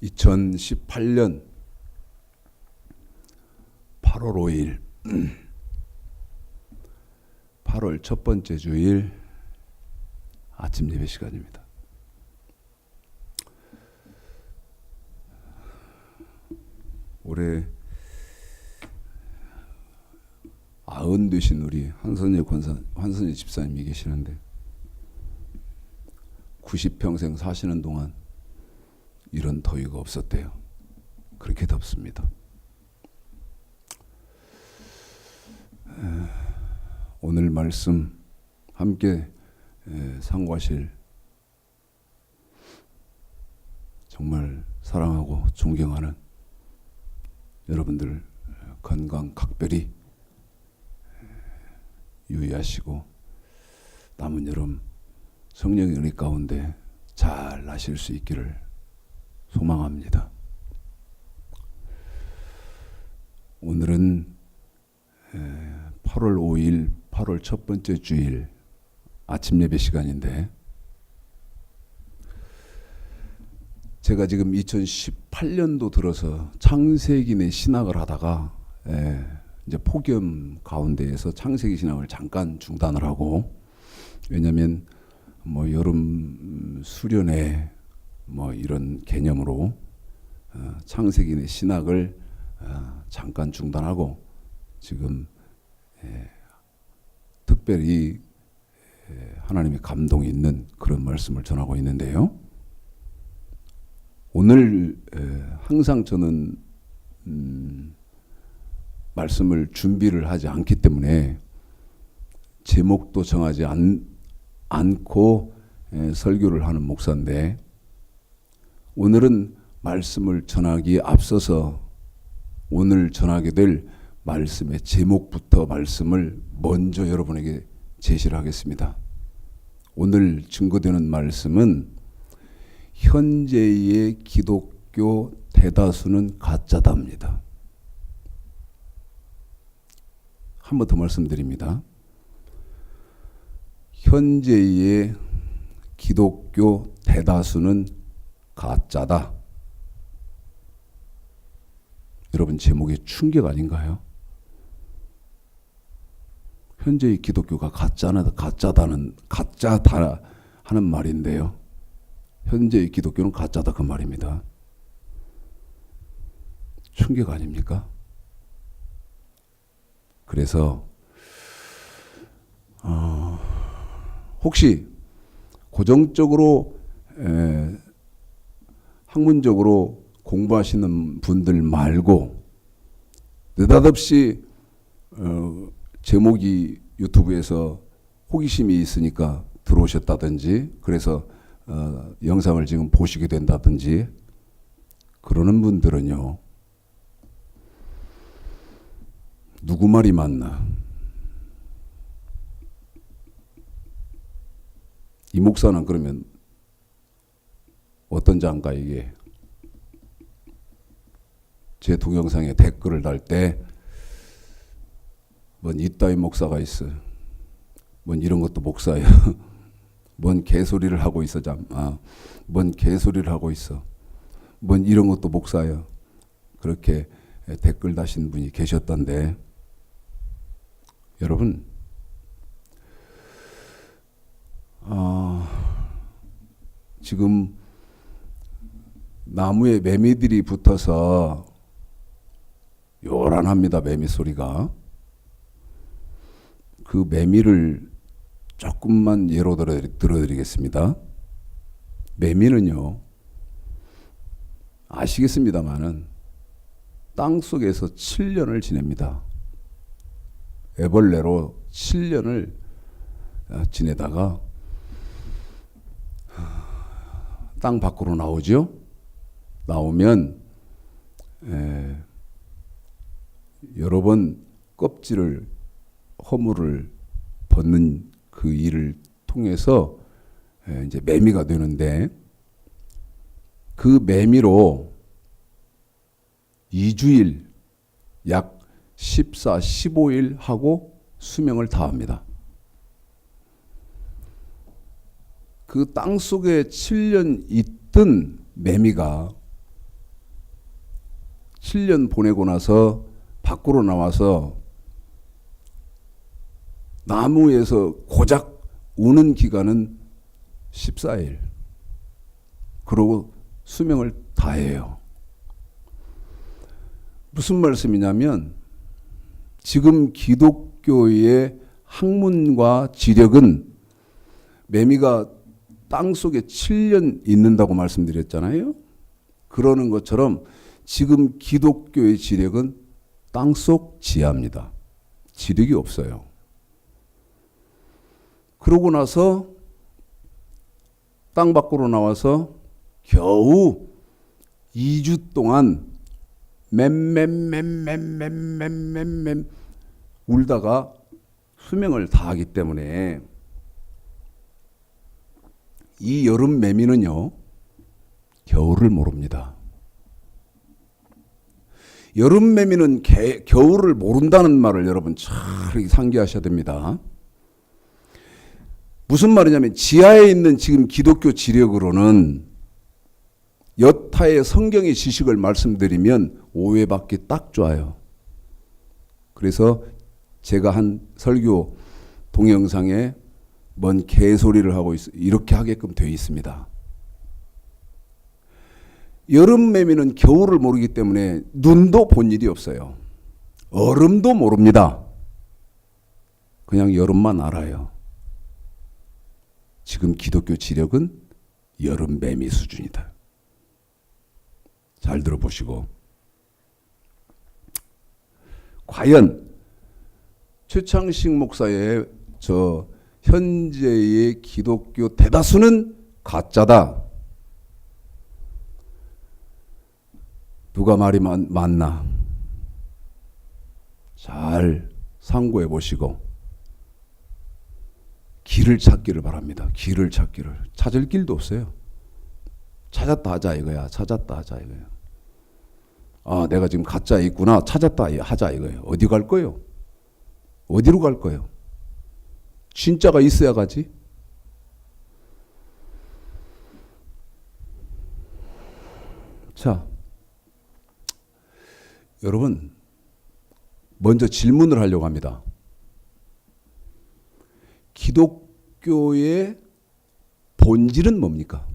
2018년 8월 5일 8월 첫 번째 주일 아침 예배 시간입니다. 올해 90 되신 우리 한선희 집사님이 계시는데 90평생 사시는 동안 이런 더위가 없었대요. 그렇게 덥습니다. 오늘 말씀 함께 상고하실 정말 사랑하고 존경하는 여러분들 건강 각별히 유의하시고 남은 여름 성령의 은혜 가운데 잘 나실 수 있기를 소망합니다. 오늘은 8월 5일 8월 첫 번째 주일 아침 예배 시간인데 제가 지금 2018년도 들어서 창세기내 신학을 하다가 이제 폭염 가운데에서 창세기 신학을 잠깐 중단을 하고, 왜냐하면 뭐 여름 수련회 뭐 이런 개념으로 창세기내 신학을 잠깐 중단하고 지금 특별히 하나님의 감동이 있는 그런 말씀을 전하고 있는데요. 오늘 항상 저는 말씀을 준비를 하지 않기 때문에 제목도 정하지 않고 설교를 하는 목사인데, 오늘은 말씀을 전하기에 앞서서 오늘 전하게 될 말씀의 제목부터 말씀을 먼저 여러분에게 제시를 하겠습니다. 오늘 증거되는 말씀은 현재의 기독교 대다수는 가짜다입니다. 한 번 더 말씀드립니다. 현재의 기독교 대다수는 가짜다. 여러분, 제목이 충격 아닌가요? 현재의 기독교가 가짜다 하는 말인데요. 현재의 기독교는 가짜다 그 말입니다. 충격 아닙니까? 그래서 혹시 고정적으로 학문적으로 공부하시는 분들 말고 느닷없이 제목이 유튜브에서 호기심이 있으니까 들어오셨다든지, 그래서 영상을 지금 보시게 된다든지 그러는 분들은요, 누구 말이 맞나? 이 목사는 그러면 어떤 장가? 이게 제 동영상에 댓글을 달 때 뭔 이따위 목사가 있어, 뭔 이런 것도 목사야, 뭔 개소리를 하고 있어, 뭔 개소리를 하고 있어, 뭔 이런 것도 목사야, 그렇게 댓글 다신 분이 계셨던데, 여러분, 지금 나무에 매미들이 붙어서 요란합니다. 매미 소리가. 그 매미를 조금만 예로 들어드리겠습니다. 매미는요, 아시겠습니다마는 땅 속에서 7년을 지냅니다. 애벌레로 7년을 지내다가 땅 밖으로 나오죠. 나오면 여러 번 껍질을, 허물을 벗는 그 일을 통해서 이제 매미가 되는데, 그 매미로 2주일 약 14, 15일 하고 수명을 다합니다. 그 땅속에 7년 있던 매미가 7년 보내고 나서 밖으로 나와서 나무에서 고작 우는 기간은 14일. 그러고 수명을 다해요. 무슨 말씀이냐면 지금 기독교의 학문과 지력은 매미가 땅속에 7년 있는다고 말씀드렸잖아요. 그러는 것처럼 지금 기독교의 지력은 땅속 지하입니다. 지력이 없어요. 그러고 나서 땅 밖으로 나와서 겨우 2주 동안 맴 울다가 수명을 다하기 때문에 이 여름 매미는요, 겨울을 모릅니다. 여름 매미는 겨울을 모른다는 말을 여러분 잘 상기하셔야 됩니다. 무슨 말이냐면 지하에 있는 지금 기독교 지력으로는 여타의 성경의 지식을 말씀드리면 오해받기 딱 좋아요. 그래서 제가 한 설교 동영상에 뭔 개소리를 하고 있어 이렇게 하게끔 되어 있습니다. 여름 매미는 겨울을 모르기 때문에 눈도 본 일이 없어요. 얼음도 모릅니다. 그냥 여름만 알아요. 지금 기독교 지력은 여름 매미 수준이다. 잘 들어보시고, 과연 최창식 목사의 저 현재의 기독교 대다수는 가짜다. 누가 말이 맞나? 잘 상고해 보시고 길을 찾기를 바랍니다. 길을 찾기를. 찾을 길도 없어요. 찾았다 하자 이거야. 찾았다 하자 이거야. 아, 내가 지금 가짜에 있구나. 찾았다 하자 이거예요. 어디 갈 거예요? 어디로 갈 거예요? 진짜가 있어야 가지. 자, 여러분 먼저 질문을 하려고 합니다. 기독교의 본질은 뭡니까?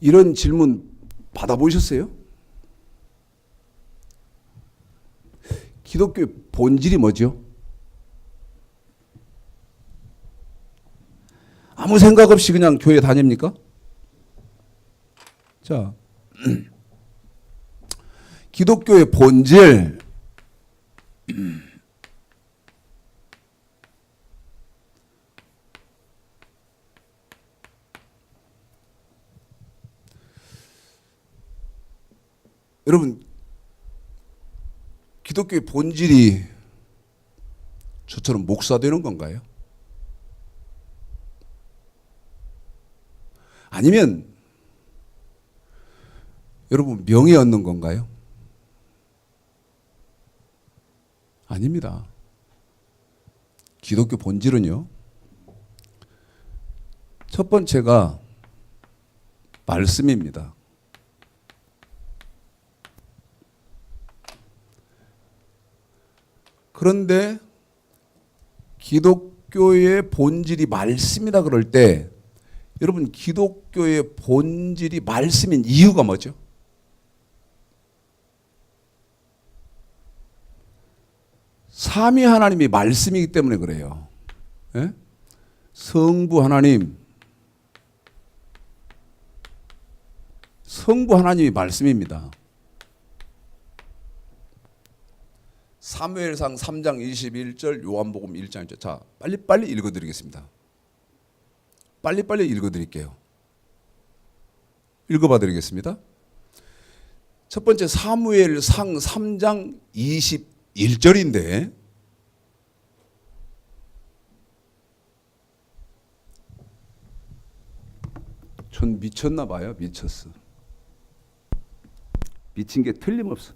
이런 질문 받아보셨어요? 기독교의 본질이 뭐죠? 아무 생각 없이 그냥 교회 다닙니까? 자, 기독교의 본질, 여러분, 기독교의 본질이 저처럼 목사 되는 건가요? 아니면 여러분 명예 얻는 건가요? 아닙니다. 기독교 본질은요, 첫 번째가 말씀입니다. 그런데 기독교의 본질이 말씀이다 그럴 때 여러분 기독교의 본질이 말씀인 이유가 뭐죠? 삼위 하나님이 말씀이기 때문에 그래요. 예? 성부 하나님, 성부 하나님이 말씀입니다. 사무엘상 3장 21절, 요한복음 1장 1절. 자, 빨리빨리 읽어드리겠습니다. 빨리빨리 읽어드릴게요. 읽어봐 드리겠습니다. 첫 번째 사무엘상 3장 21절인데 전 미쳤나 봐요. 미쳤어. 미친 게 틀림없어.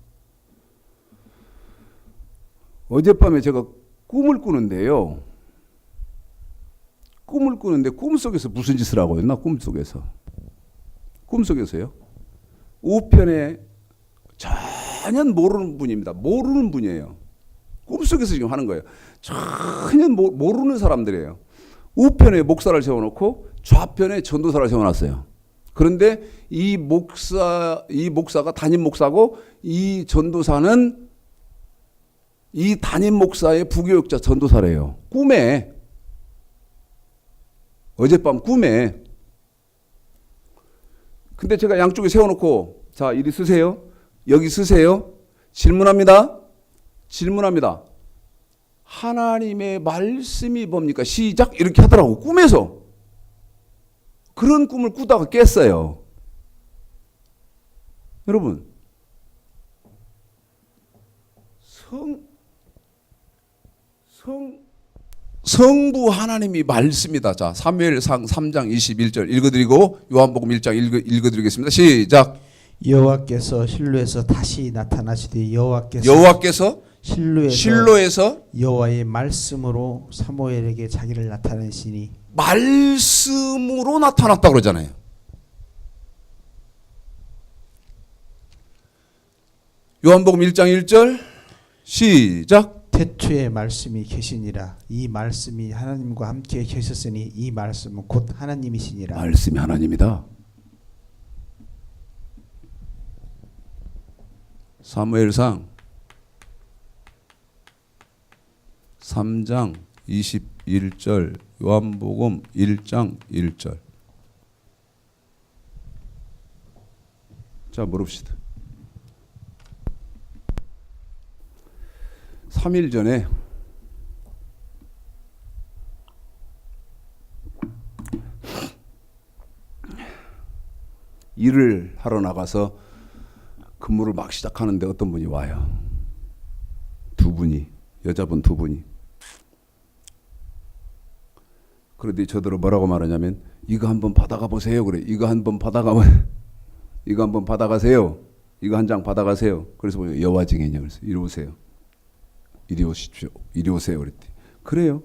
어젯밤에 제가 꿈을 꾸는데요. 꿈을 꾸는데 꿈속에서 무슨 짓을 하고 있나? 꿈속에서요. 우편에 전혀 모르는 분입니다. 모르는 분이에요. 꿈속에서 지금 하는 거예요. 전혀 모르는 사람들이에요. 우편에 목사를 세워놓고 좌편에 전도사를 세워놨어요. 그런데 이 목사가 담임 목사고 이 전도사는 이 담임 목사의 부교육자 전도사래요. 꿈에. 어젯밤 꿈에. 근데 제가 양쪽에 세워놓고 자, 이리 쓰세요. 여기 쓰세요. 질문합니다. 하나님의 말씀이 뭡니까? 시작. 이렇게 하더라고. 꿈에서. 그런 꿈을 꾸다가 깼어요. 여러분, 성부 하나님이 말씀이다. 자, 사무엘상 3장 21절 읽어드리고 요한복음 1장 읽어드리겠습니다. 시작. 여호와께서 실로에서 다시 나타나시되 여호와께서 실로에서 여호와의 말씀으로 사무엘에게 자기를 나타내시니 말씀으로 나타났다 그러잖아요. 요한복음 1장 1절 시작. 태초에 말씀이 계시니라. 이 말씀이 하나님과 함께 계셨으니 이 말씀은 곧 하나님이시니라. 말씀이 하나님이다. 사무엘상 3장 21절 요한복음 1장 1절. 자, 물읍시다. 3일 전에 일을 하러 나가서 근무를 막 시작하는데 어떤 분이 와요. 두 분이, 여자분 두 분이. 그런데 저더러 뭐라고 말하냐면 이거 한번 받아가 보세요. 그래. 이거 한번 받아가세요. 이거 한 장 받아가세요. 그래서 뭐 여호와 증인이요. 그래서 이리 오세요. 이리 오십시오. 이리 오세요. 그랬더니 그래요.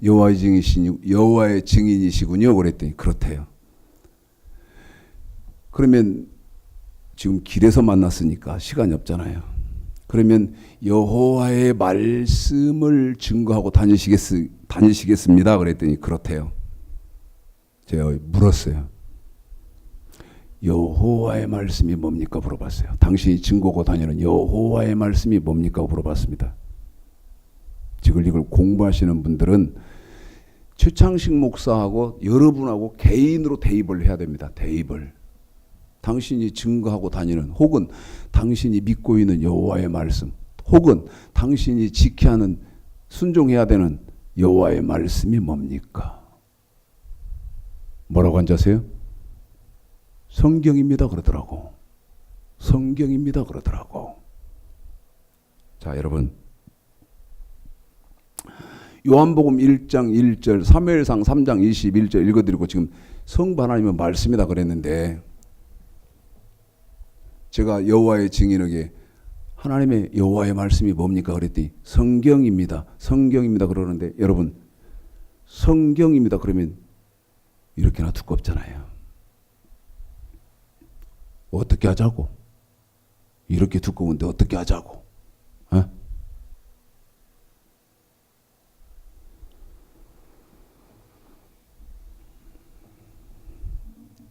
여호와의 증인이시군요. 그랬더니 그렇대요. 그러면 지금 길에서 만났으니까 시간이 없잖아요. 그러면 여호와의 말씀을 증거하고 다니시겠습니다. 그랬더니 그렇대요. 제가 물었어요. 여호와의 말씀이 뭡니까? 물어봤어요. 당신이 증거하고 다니는 여호와의 말씀이 뭡니까? 물어봤습니다. 지금 이걸 공부하시는 분들은 최창식 목사하고 여러분하고 개인으로 대입을 해야 됩니다. 대입을. 당신이 증거하고 다니는 혹은 당신이 믿고 있는 여호와의 말씀 혹은 당신이 지켜야 하는 순종해야 되는 여호와의 말씀이 뭡니까? 뭐라고 앉으세요? 성경입니다 그러더라고. 성경입니다 그러더라고. 자, 여러분, 요한복음 1장 1절 사무엘상 3장 21절 읽어드리고 지금 성부 하나님은 말씀이다 그랬는데 제가 여호와의 증인에게 하나님의 여호와의 말씀이 뭡니까 그랬더니 성경입니다. 성경입니다 그러는데 여러분, 성경입니다 그러면 이렇게나 두껍잖아요. 어떻게 하자고? 이렇게 두꺼운데 어떻게 하자고? 어?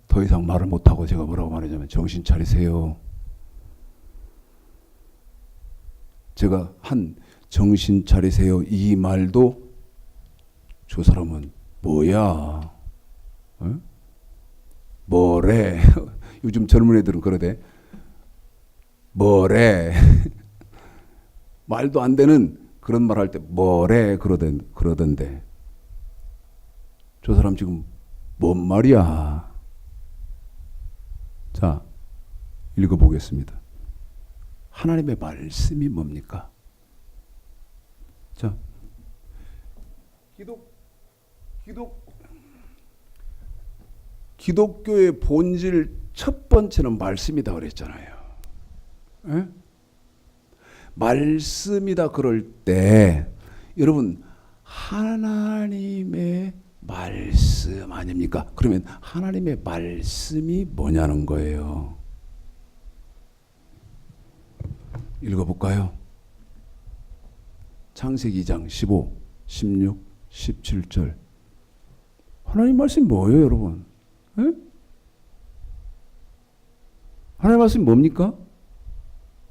더 이상 말을 못하고 제가 뭐라고 말하냐면 정신 차리세요. 제가 한 정신 차리세요 이 말도 저 사람은 뭐야? 어? 뭐래? 요즘 젊은 애들은 그러대. 뭐래? 말도 안 되는 그런 말 할 때 뭐래? 그러던데. 저 사람 지금 뭔 말이야? 자, 읽어보겠습니다. 하나님의 말씀이 뭡니까? 자, 기독교의 본질 첫 번째는 말씀이다 그랬잖아요. 에? 말씀이다 그럴 때 여러분 하나님의 말씀 아닙니까? 그러면 하나님의 말씀이 뭐냐는 거예요. 읽어볼까요? 창세기 2장 15, 16, 17절. 하나님 말씀이 뭐예요, 여러분? 에? 하나님 말씀이 뭡니까?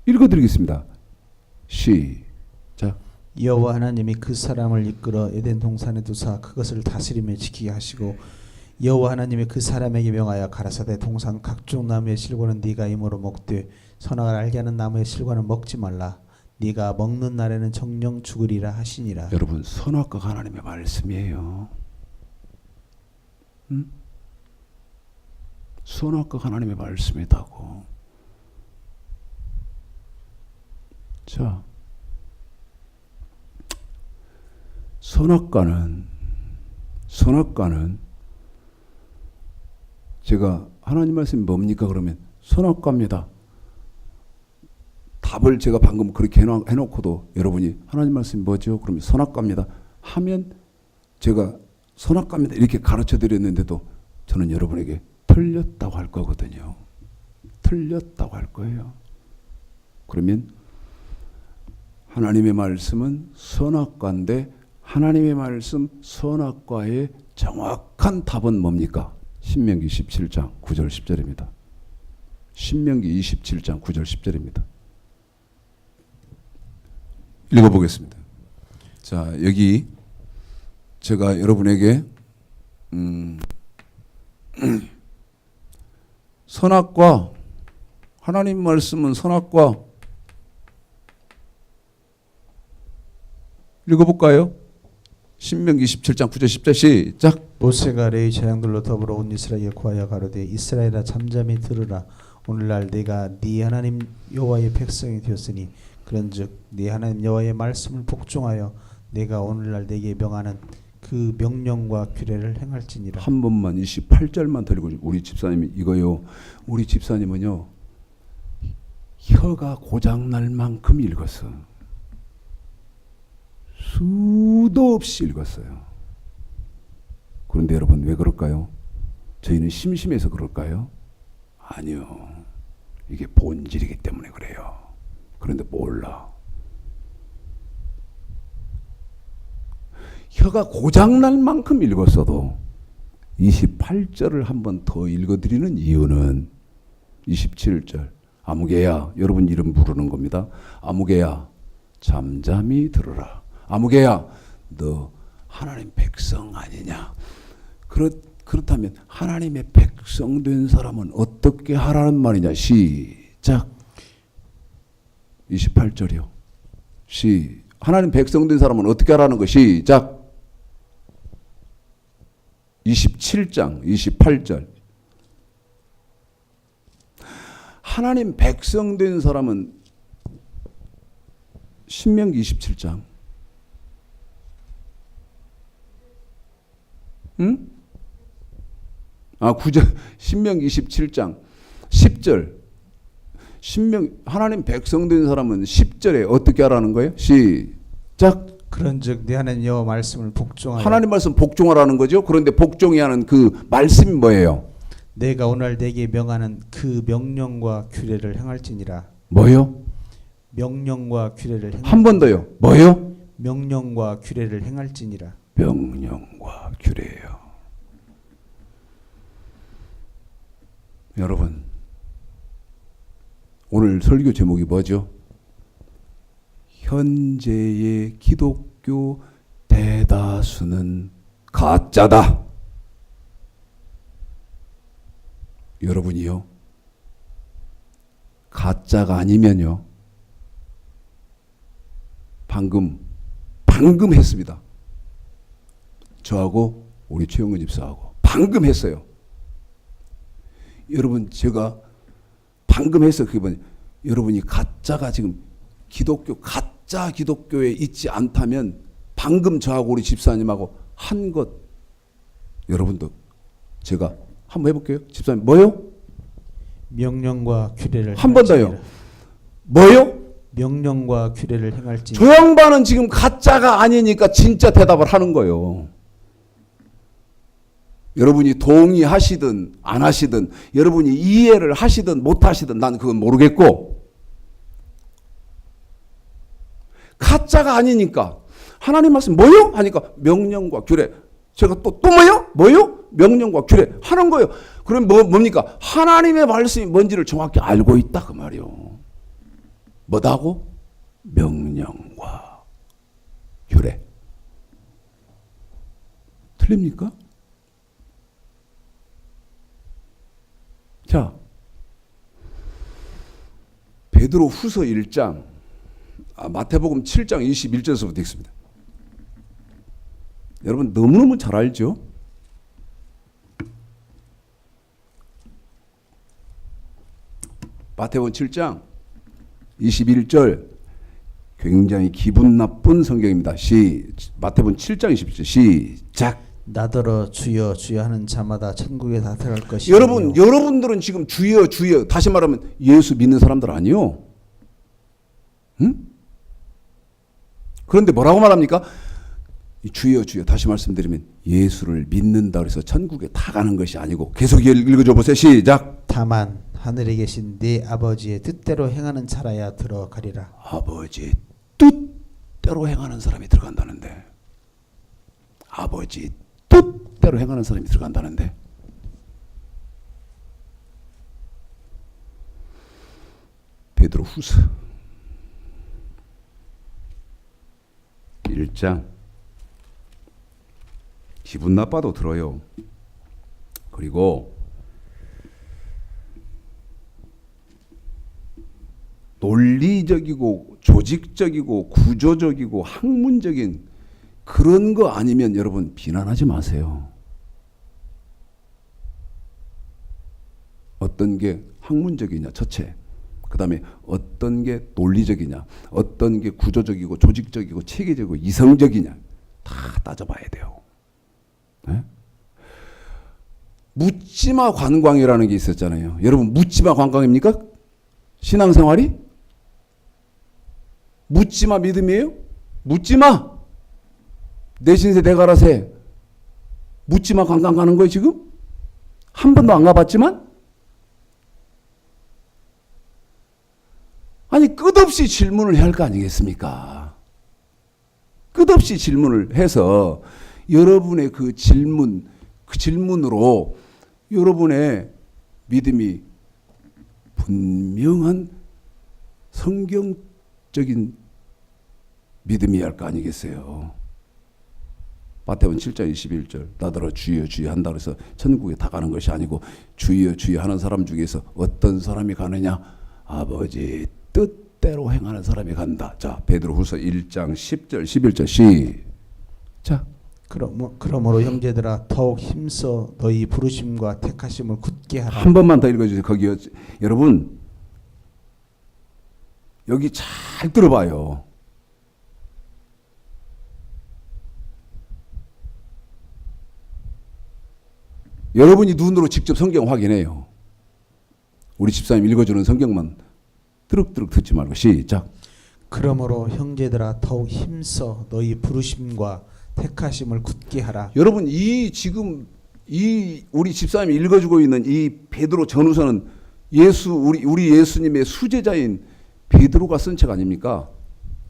읽어드리겠습니다. 시작. 여호와 하나님이 그 사람을 이끌어 에덴 동산에 두사 그것을 다스리며 지키게 하시고 여호와 하나님이 그 사람에게 명하여 가라사대 동산 각종 나무의 실과는 네가 임으로 먹되 선악을 알게 하는 나무의 실과는 먹지 말라. 네가 먹는 날에는 정령 죽으리라 하시니라. 여러분, 선악과 하나님의 말씀이에요. 응? 선악과 하나님의 말씀이다고. 자, 선악과는 제가 하나님 말씀이 뭡니까 그러면 선악과입니다. 답을 제가 방금 그렇게 해놓고도 여러분이 하나님 말씀이 뭐죠? 그러면 선악과입니다 하면 제가 선악과입니다 이렇게 가르쳐 드렸는데도 저는 여러분에게 틀렸다고 할 거거든요. 틀렸다고 할 거예요. 그러면 하나님의 말씀은 선악과인데 하나님의 말씀 선악과의 정확한 답은 뭡니까? 신명기 17장 9절 10절입니다. 신명기 27장 9절 10절입니다. 읽어보겠습니다. 자, 여기 제가 여러분에게 선악과, 하나님 말씀은 선악과 읽어볼까요? 신명기 17장 9절 10절 시작. 모세가 레위 제사장들로 더불어 온 이스라엘에 구하여 가로되 이스라엘아 잠잠히 들으라. 오늘날 내가 네 하나님 여호와의 백성이 되었으니 그런즉 네 하나님 여호와의 말씀을 복종하여 내가 오늘날 내게 명하는 그 명령과 규례를 행할지니라. 한 번만 28절만 더 읽어주세요. 우리 집사님이 이거요. 우리 집사님은요. 혀가 고장날 만큼 읽었어. 수도 없이 읽었어요. 그런데 여러분 왜 그럴까요? 저희는 심심해서 그럴까요? 아니요. 이게 본질이기 때문에 그래요. 그런데 몰라. 혀가 고장날 만큼 읽었어도 28절을 한 번 더 읽어드리는 이유는 27절 아무개야, 여러분 이름 부르는 겁니다. 아무개야 잠잠히 들어라. 아무개야 너 하나님 백성 아니냐. 그렇다면 하나님의 백성 된 사람은 어떻게 하라는 말이냐. 시작. 28절이요. 하나님 백성 된 사람은 어떻게 하라는 거. 시작. 27장 28절. 하나님 백성 된 사람은 신명기 27장. 응? 9절. 신명기 27장 10절. 하나님 백성 된 사람은 10절에 어떻게 하라는 거예요? 시작. 그런즉 네 하나님 여호와 말씀을 복종하여 하나님 말씀 복종하라는 거죠. 그런데 복종해야 하는 그 말씀이 뭐예요? 내가 오늘 내게 명하는 그 명령과 규례를 행할지니라. 뭐요? 명령과 규례를 한 번 더요. 뭐요? 명령과 규례를 행할지니라. 명령과 규례예요. 여러분 오늘 설교 제목이 뭐죠? 현재의 기독교 대다수는 가짜다. 여러분이요. 가짜가 아니면요. 방금 했습니다. 저하고 우리 최영근 집사하고 방금 했어요. 여러분 제가 방금 해서 그게 뭐냐. 여러분이 가짜가 지금 가짜 기독교에 있지 않다면 방금 저하고 우리 집사님하고 한 것 여러분도 제가 한번 해볼게요. 집사님 뭐요? 명령과 규례를 한 번 더요. 뭐요? 명령과 규례를 행할지. 저 양반은 지금 가짜가 아니니까 진짜 대답을 하는 거예요. 여러분이 동의하시든 안 하시든 여러분이 이해를 하시든 못 하시든 난 그건 모르겠고 글자가 아니니까 하나님 말씀 뭐요? 하니까 명령과 규례. 제가 또 뭐요? 뭐요? 명령과 규례 하는 거예요. 그럼 뭡니까? 하나님의 말씀이 뭔지를 정확히 알고 있다 그 말이요. 뭐다고? 명령과 규례. 틀립니까? 자, 베드로 후서 1장, 마태복음 7장 21절에서부터 읽습니다. 여러분 너무너무 잘 알죠? 마태복음 7장 21절 굉장히 기분 나쁜 성경입니다. 마태복음 7장 21절 시작. 나더러 주여 주여 하는 자마다 천국에 다 들어갈 것이요. 여러분들은 지금 주여 주여 다시 말하면 예수 믿는 사람들 아니요? 응? 그런데 뭐라고 말합니까? 주여 주여 다시 말씀드리면 예수를 믿는다 그래서 천국에 다 가는 것이 아니고 계속 읽어줘 보세요. 시작. 다만 하늘에 계신 네 아버지의 뜻대로 행하는 자라야 들어가리라. 아버지 뜻대로 행하는 사람이 들어간다는데, 아버지 뜻대로 행하는 사람이 들어간다는데, 베드로 후서 1장 기분 나빠도 들어요. 그리고 논리적이고 조직적이고 구조적이고 학문적인 그런 거 아니면 여러분 비난하지 마세요. 어떤 게 학문적이냐 첫째, 그 다음에 어떤 게 논리적이냐, 어떤 게 구조적이고 조직적이고 체계적이고 이성적이냐 다 따져봐야 돼요. 네? 묻지마 관광이라는 게 있었잖아요. 여러분 묻지마 관광입니까? 신앙생활이? 묻지마 믿음이에요? 묻지마 내 신세 내 가라세 묻지마 관광 가는 거예요 지금? 한 번도 안 가봤지만? 아니 끝없이 질문을 해야 할 거 아니겠습니까? 끝없이 질문을 해서 여러분의 그 질문으로 여러분의 믿음이 분명한 성경적인 믿음이어야 할 거 아니겠어요? 마태복음 7장 21절 나더러 주여 주여 한다 그래서 천국에 다 가는 것이 아니고 주여 주여 하는 사람 중에서 어떤 사람이 가느냐? 아버지 뜻대로 행하는 사람이 간다. 자, 베드로후서 1장 10절 11절 시작. 그러므로 형제들아 더욱 힘써 너희 부르심과 택하심을 굳게 하라. 한 번만 더 읽어주세요. 거기 여러분 여기 잘 들어봐요. 여러분이 눈으로 직접 성경 확인해요. 우리 집사님 읽어주는 성경만 뜨륵뜨륵 듣지 말고 시작. 그러므로 형제들아 더욱 힘써 너희 부르심과 택하심을 굳게 하라. 여러분 이 지금 이 우리 집사님이 읽어주고 있는 이 베드로 전후서는 우리 예수님의 수제자인 베드로가 쓴 책 아닙니까?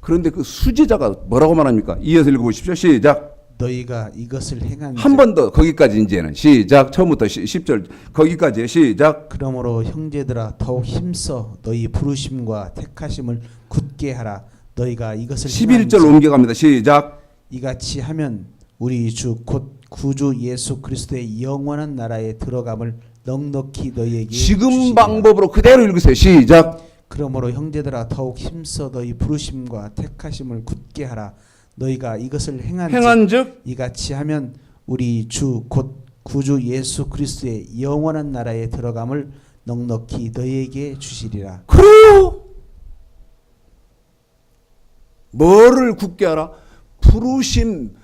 그런데 그 수제자가 뭐라고 말합니까? 이어서 읽어보십시오. 시작. 너희가 이것을 행한 한 번 더 거기까지 이제는 시작. 처음부터 10절 거기까지 시작. 그러므로 형제들아 더욱 힘써 너희 부르심과 택하심을 굳게 하라. 너희가 이것을 11절 옮겨갑니다. 시작. 이같이 하면 우리 주 곧 구주 예수 그리스도의 영원한 나라에 들어감을 넉넉히 너희에게 지금 주시리라. 방법으로 그대로 읽으세요. 시작. 그러므로 형제들아 더욱 힘써 너희 부르심과 택하심을 굳게 하라. 너희가 이것을 행한즉 이같이 하면 우리 주 곧 구주 예수 그리스도의 영원한 나라에 들어감을 넉넉히 너희에게 주시리라. 그래요. 뭐를 굳게 하라? 부르심,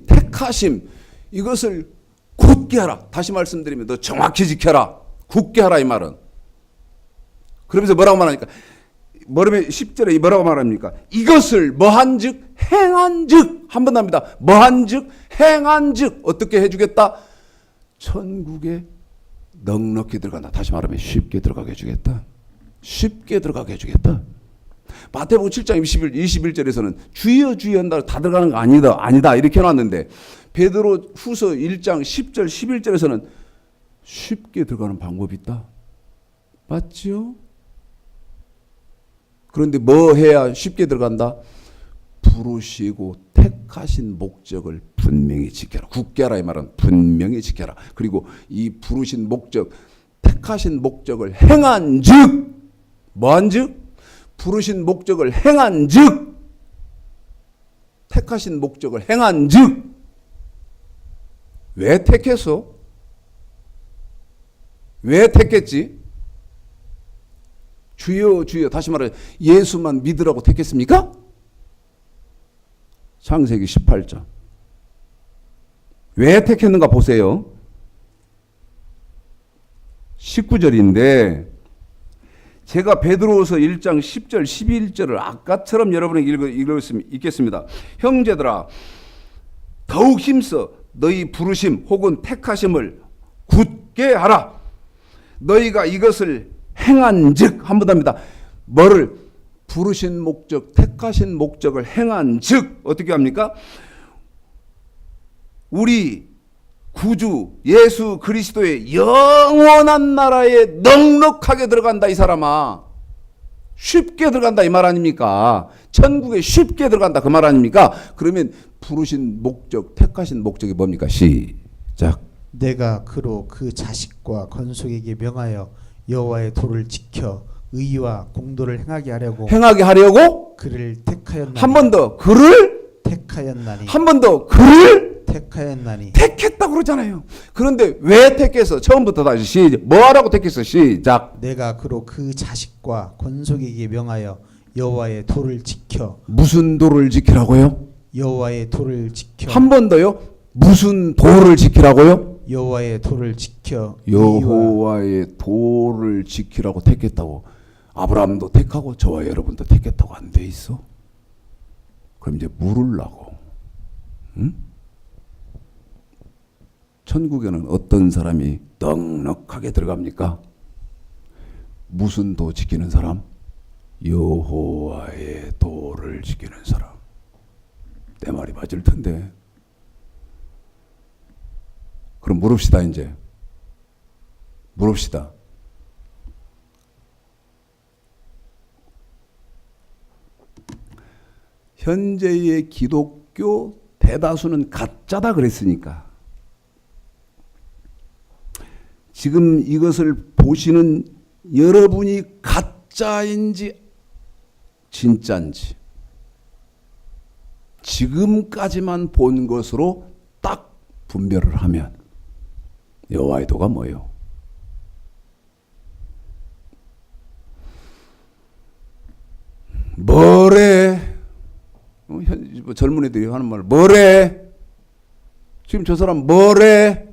택하심 이것을 굳게 하라. 다시 말씀드리면 너 정확히 지켜라. 굳게 하라 이 말은. 그러면서 뭐라고 말하니까 10절에 뭐라고 말합니까? 이것을 뭐한즉 행한즉 한 번 합니다. 뭐한즉 행한즉 어떻게 해주겠다? 천국에 넉넉히 들어간다. 다시 말하면 쉽게 들어가게 해주겠다. 쉽게 들어가게 해주겠다. 마태복음 7장 21절에서는 주여 주여 한다 다 들어가는 거 아니다 이렇게 해놨는데 베드로 후서 1장 10절 11절에서는 쉽게 들어가는 방법이 있다. 맞죠? 그런데 뭐 해야 쉽게 들어간다? 부르시고 택하신 목적을 분명히 지켜라. 굳게 하라 이 말은 분명히 지켜라. 그리고 이 부르신 목적, 택하신 목적을 행한 즉, 뭐한 즉? 부르신 목적을 행한 즉, 택하신 목적을 행한 즉, 왜 택했어? 왜 택했지? 주여 주여, 다시 말해 예수만 믿으라고 택했습니까? 창세기 18장. 왜 택했는가 보세요. 19절인데 제가 베드로후서 1장 10절 11절을 아까처럼 여러분에게 읽겠습니다. 형제들아 더욱 힘써 너희 부르심 혹은 택하심을 굳게 하라. 너희가 이것을 행한 즉, 한 번 더 합니다. 뭐를? 부르신 목적, 택하신 목적을 행한 즉, 어떻게 합니까? 우리 구주 예수 그리스도의 영원한 나라에 넉넉하게 들어간다 이 사람아. 쉽게 들어간다 이 말 아닙니까? 천국에 쉽게 들어간다 그 말 아닙니까? 그러면 부르신 목적, 택하신 목적이 뭡니까? 시작. 내가 그로 그 자식과 건속에게 명하여 여호와의 도를 지켜 의와 공도를 행하게 하려고 그를 택하였나니. 한 번 더 그를 택하였나니. 한 번 더 그를 택하였나니. 택했다고 그러잖아요. 그런데 왜 택했어? 처음부터 다시 시작. 뭐 하라고 택했어? 시작. 내가 그로 그 자식과 건속에게 명하여 여호와의 도를 지켜. 무슨 도를 지키라고요? 여호와의 도를 지켜. 한 번 더요. 무슨 도를 지키라고요? 여호와의 도를 지켜. 여호와의 도를 지키라고 택했다고. 아브라함도 택하고 저와 여러분도 택했다고 안 돼 있어? 그럼 이제 물으려고. 응? 천국에는 어떤 사람이 넉넉하게 들어갑니까? 무슨 도 지키는 사람? 여호와의 도를 지키는 사람. 내 말이 맞을 텐데. 그럼 물읍시다 이제. 물읍시다. 현재의 기독교 대다수는 가짜다 그랬으니까 지금 이것을 보시는 여러분이 가짜인지 진짜인지 지금까지만 본 것으로 딱 분별을 하면 여호와의 도가 뭐예요? 뭐래? 젊은 애들이 하는 말 뭐래? 지금 저 사람 뭐래?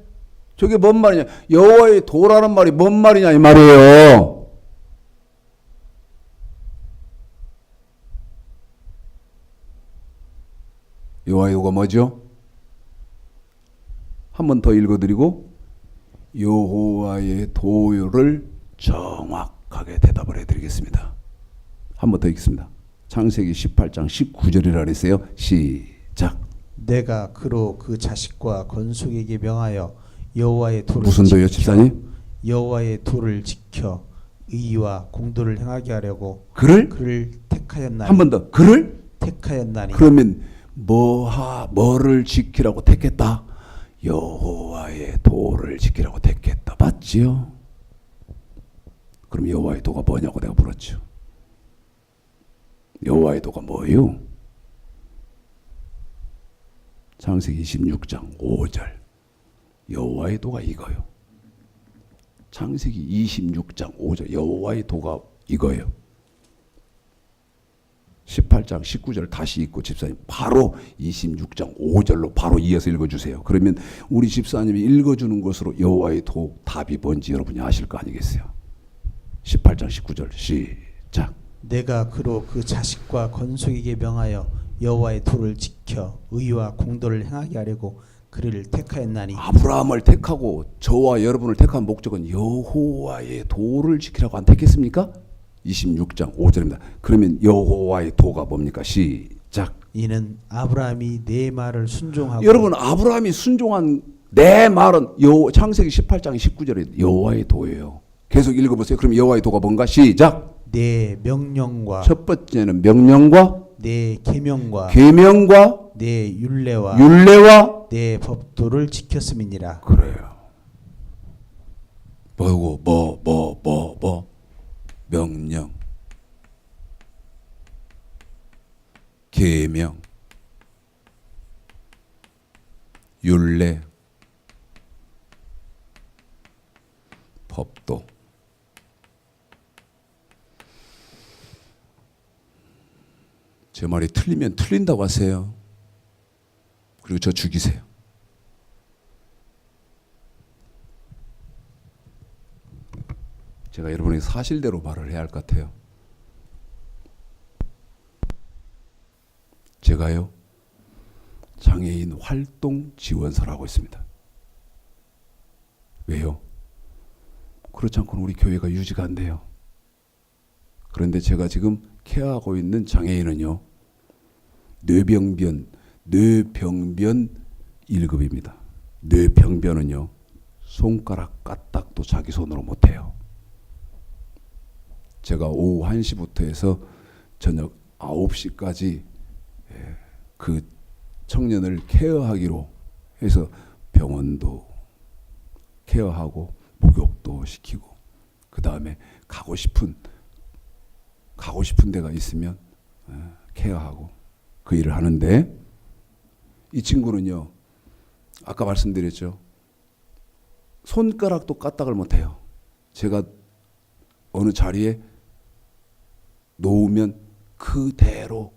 저게 뭔 말이냐? 여호와의 도라는 말이 뭔 말이냐 이 말이에요. 여호와의 도가 뭐죠? 한 번 더 읽어드리고 여호와의 도를 정확하게 대답을 해드리겠습니다. 한 번 더 읽겠습니다. 창세기 18장 19절이라 그랬어요. 시작. 내가 그로 그 자식과 건속에게 명하여 여호와의 도를 무슨 도요, 집사님? 여호와의 도를 지켜 의와 공도를 행하게 하려고 그를 택하였나니. 한 번 더. 그를 택하였나니. 그러면 뭐를 지키라고 택했다? 여호와의 도를 지키라고 택했다. 맞지요? 그럼 여호와의 도가 뭐냐고 내가 물었죠. 여호와의 도가 뭐예요? 창세기 26장 5절. 여호와의 도가 이거요. 창세기 26장 5절. 여호와의 도가 이거예요. 18장 19절 다시 읽고 집사님 바로 26장 5절로 바로 이어서 읽어주세요. 그러면 우리 집사님이 읽어주는 것으로 여호와의 도 답이 뭔지 여러분이 아실 거 아니겠어요? 18장 19절 시작. 내가 그로 그 자식과 건속에게 명하여 여호와의 도를 지켜 의와 공도를 행하게 하려고 그를 택하였나니. 아브라함을 택하고 저와 여러분을 택한 목적은 여호와의 도를 지키라고 안 택했습니까? 26장 5절입니다. 그러면 여호와의 도가 뭡니까? 시작. 이는 아브라함이 내 말을 순종하고 여러분, 아브라함이 순종한 내 말은 창세기 18장 19절에 여호와의 도예요. 계속 읽어보세요. 그럼 여호와의 도가 뭔가? 시작. 내 명령과 첫 번째는 명령과 내 계명과 계명과 내 율례와 율례와 내 법도를 지켰음이니라. 그래요. 뭐고 뭐 명령, 계명, 율례, 법도. 제 말이 틀리면 틀린다고 하세요. 그리고 저 죽이세요. 제가 여러분에게 사실대로 말을 해야 할 것 같아요. 제가요, 장애인 활동 지원사를 하고 있습니다. 왜요? 그렇지 않고는 우리 교회가 유지가 안 돼요. 그런데 제가 지금 케어하고 있는 장애인은요, 뇌병변 1급입니다. 뇌병변은요, 손가락 까딱도 자기 손으로 못해요. 제가 오후 1시부터 해서 저녁 9시까지 그 청년을 케어하기로 해서 병원도 케어하고 목욕도 시키고, 그 다음에 가고 싶은 데가 있으면 케어하고 그 일을 하는데, 이 친구는요, 아까 말씀드렸죠, 손가락도 까딱을 못해요. 제가 어느 자리에 놓으면 그대로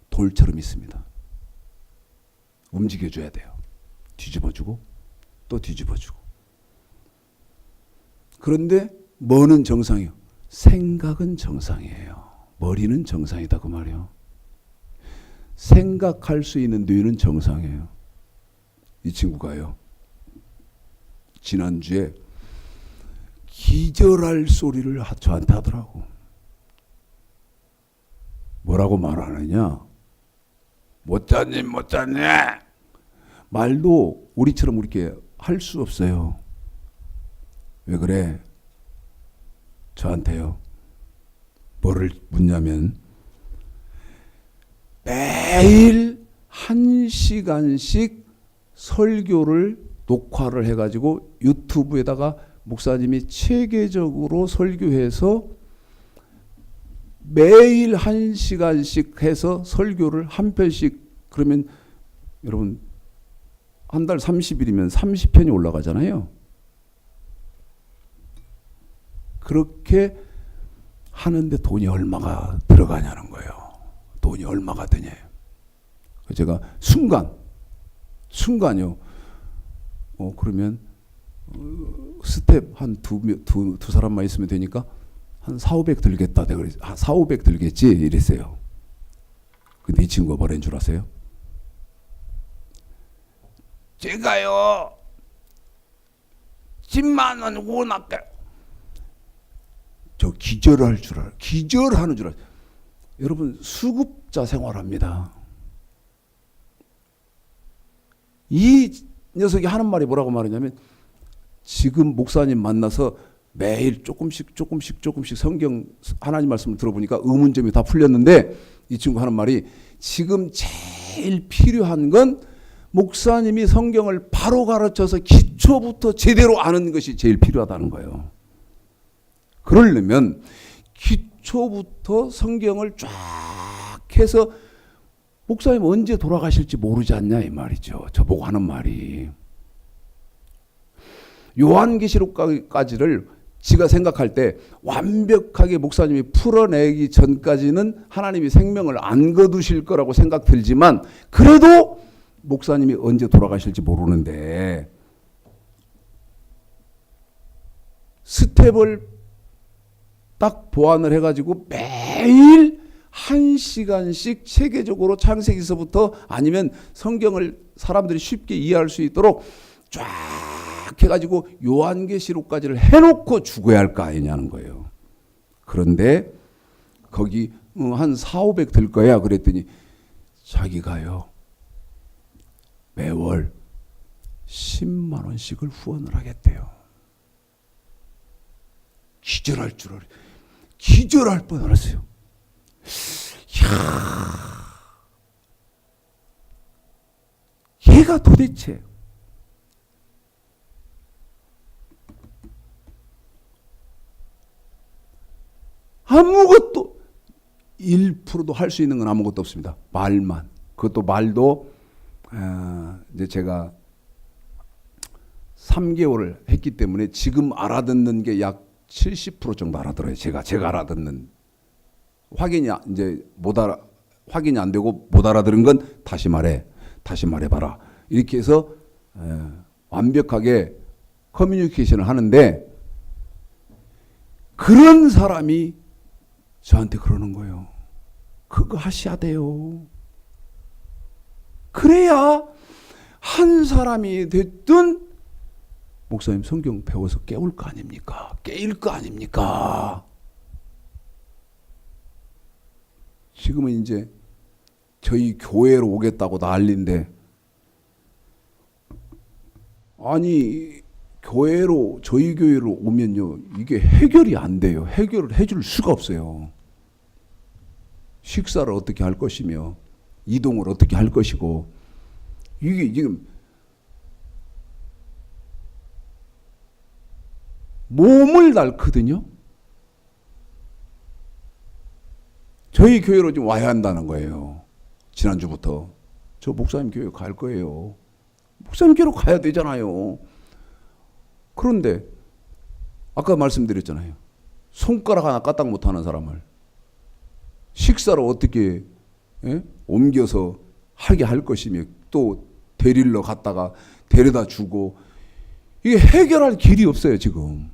돌처럼 있습니다. 움직여줘야 돼요. 뒤집어주고 또 뒤집어주고. 그런데 뭐는 정상이에요? 생각은 정상이에요. 머리는 정상이다 그 말이에요. 생각할 수 있는 뇌는 정상이에요. 이 친구가요, 지난주에 기절할 소리를 저한테 하더라고. 뭐라고 말하느냐? 못 잤니? 말도 우리처럼 이렇게 할 수 없어요. 왜 그래? 저한테요, 뭐를 묻냐면, 매일 1시간씩 설교를 녹화를 해가지고 유튜브에다가 목사님이 체계적으로 설교해서 매일 1시간씩 해서 설교를 한 편씩, 그러면 여러분 한 달 30일이면 30편이 올라가잖아요. 그렇게 하는데 돈이 얼마가 들어가냐는 거예요. 돈이 얼마가 드냐. 제가 순간요. 그러면 스텝 한 두 사람만 있으면 되니까 한 4,500 들겠다. 내가 4,500 들겠지 이랬어요. 근데 이 친구가 뭐라는 줄 아세요? 제가요 10만 원 원할게. 저 기절하는 줄 알아요. 여러분, 수급자 생활합니다. 이 녀석이 하는 말이 뭐라고 말하냐면, 지금 목사님 만나서 매일 조금씩 성경 하나님 말씀을 들어보니까 의문점이 다 풀렸는데, 이 친구 하는 말이, 지금 제일 필요한 건 목사님이 성경을 바로 가르쳐서 기초부터 제대로 아는 것이 제일 필요하다는 거예요. 그러려면 기초부터 성경을 쫙 해서, 목사님 언제 돌아가실지 모르지 않냐 이 말이죠. 저보고 하는 말이. 요한계시록까지를 지가 생각할 때 완벽하게 목사님이 풀어내기 전까지는 하나님이 생명을 안 거두실 거라고 생각 들지만, 그래도 목사님이 언제 돌아가실지 모르는데 스텝을 딱 보완을 해가지고 매일 1시간씩 체계적으로 창세기서부터, 아니면 성경을 사람들이 쉽게 이해할 수 있도록 쫙 해가지고 요한계시록까지를 해놓고 죽어야 할 거 아니냐는 거예요. 그런데 거기 한 4,500 들 거야. 그랬더니 자기가요 매월 10만 원씩을 후원을 하겠대요. 기절할 줄 알았어요. 기절할 뻔 알았어요. 얘가 도대체 아무것도 1%도 할 수 있는 건 아무것도 없습니다. 말만. 그것도 말도 이제 제가 3개월을 했기 때문에 지금 알아듣는 게 약 70% 정도 알아들어요. 제가 알아듣는 확인이 이제 확인이 안 되고 못 알아들은 건 다시 말해봐라. 이렇게 해서 완벽하게 커뮤니케이션을 하는데 그런 사람이 저한테 그러는 거예요. 그거 하셔야 돼요. 그래야 한 사람이 됐든 목사님 성경 배워서 깨울 거 아닙니까? 깨일 거 아닙니까? 지금은 이제 저희 교회로 오겠다고 난리인데 아니 저희 교회로 오면요 이게 해결이 안 돼요. 해결을 해줄 수가 없어요. 식사를 어떻게 할 것이며 이동을 어떻게 할 것이고 이게 지금 몸을 닳거든요. 저희 교회로 좀 와야 한다는 거예요. 지난주부터 저 목사님 교회 갈 거예요. 목사님 교회로 가야 되잖아요. 그런데 아까 말씀드렸잖아요. 손가락 하나 까딱 못하는 사람을 식사를 어떻게 옮겨서 하게 할 것이며 또 데리러 갔다가 데려다 주고 이게 해결할 길이 없어요 지금.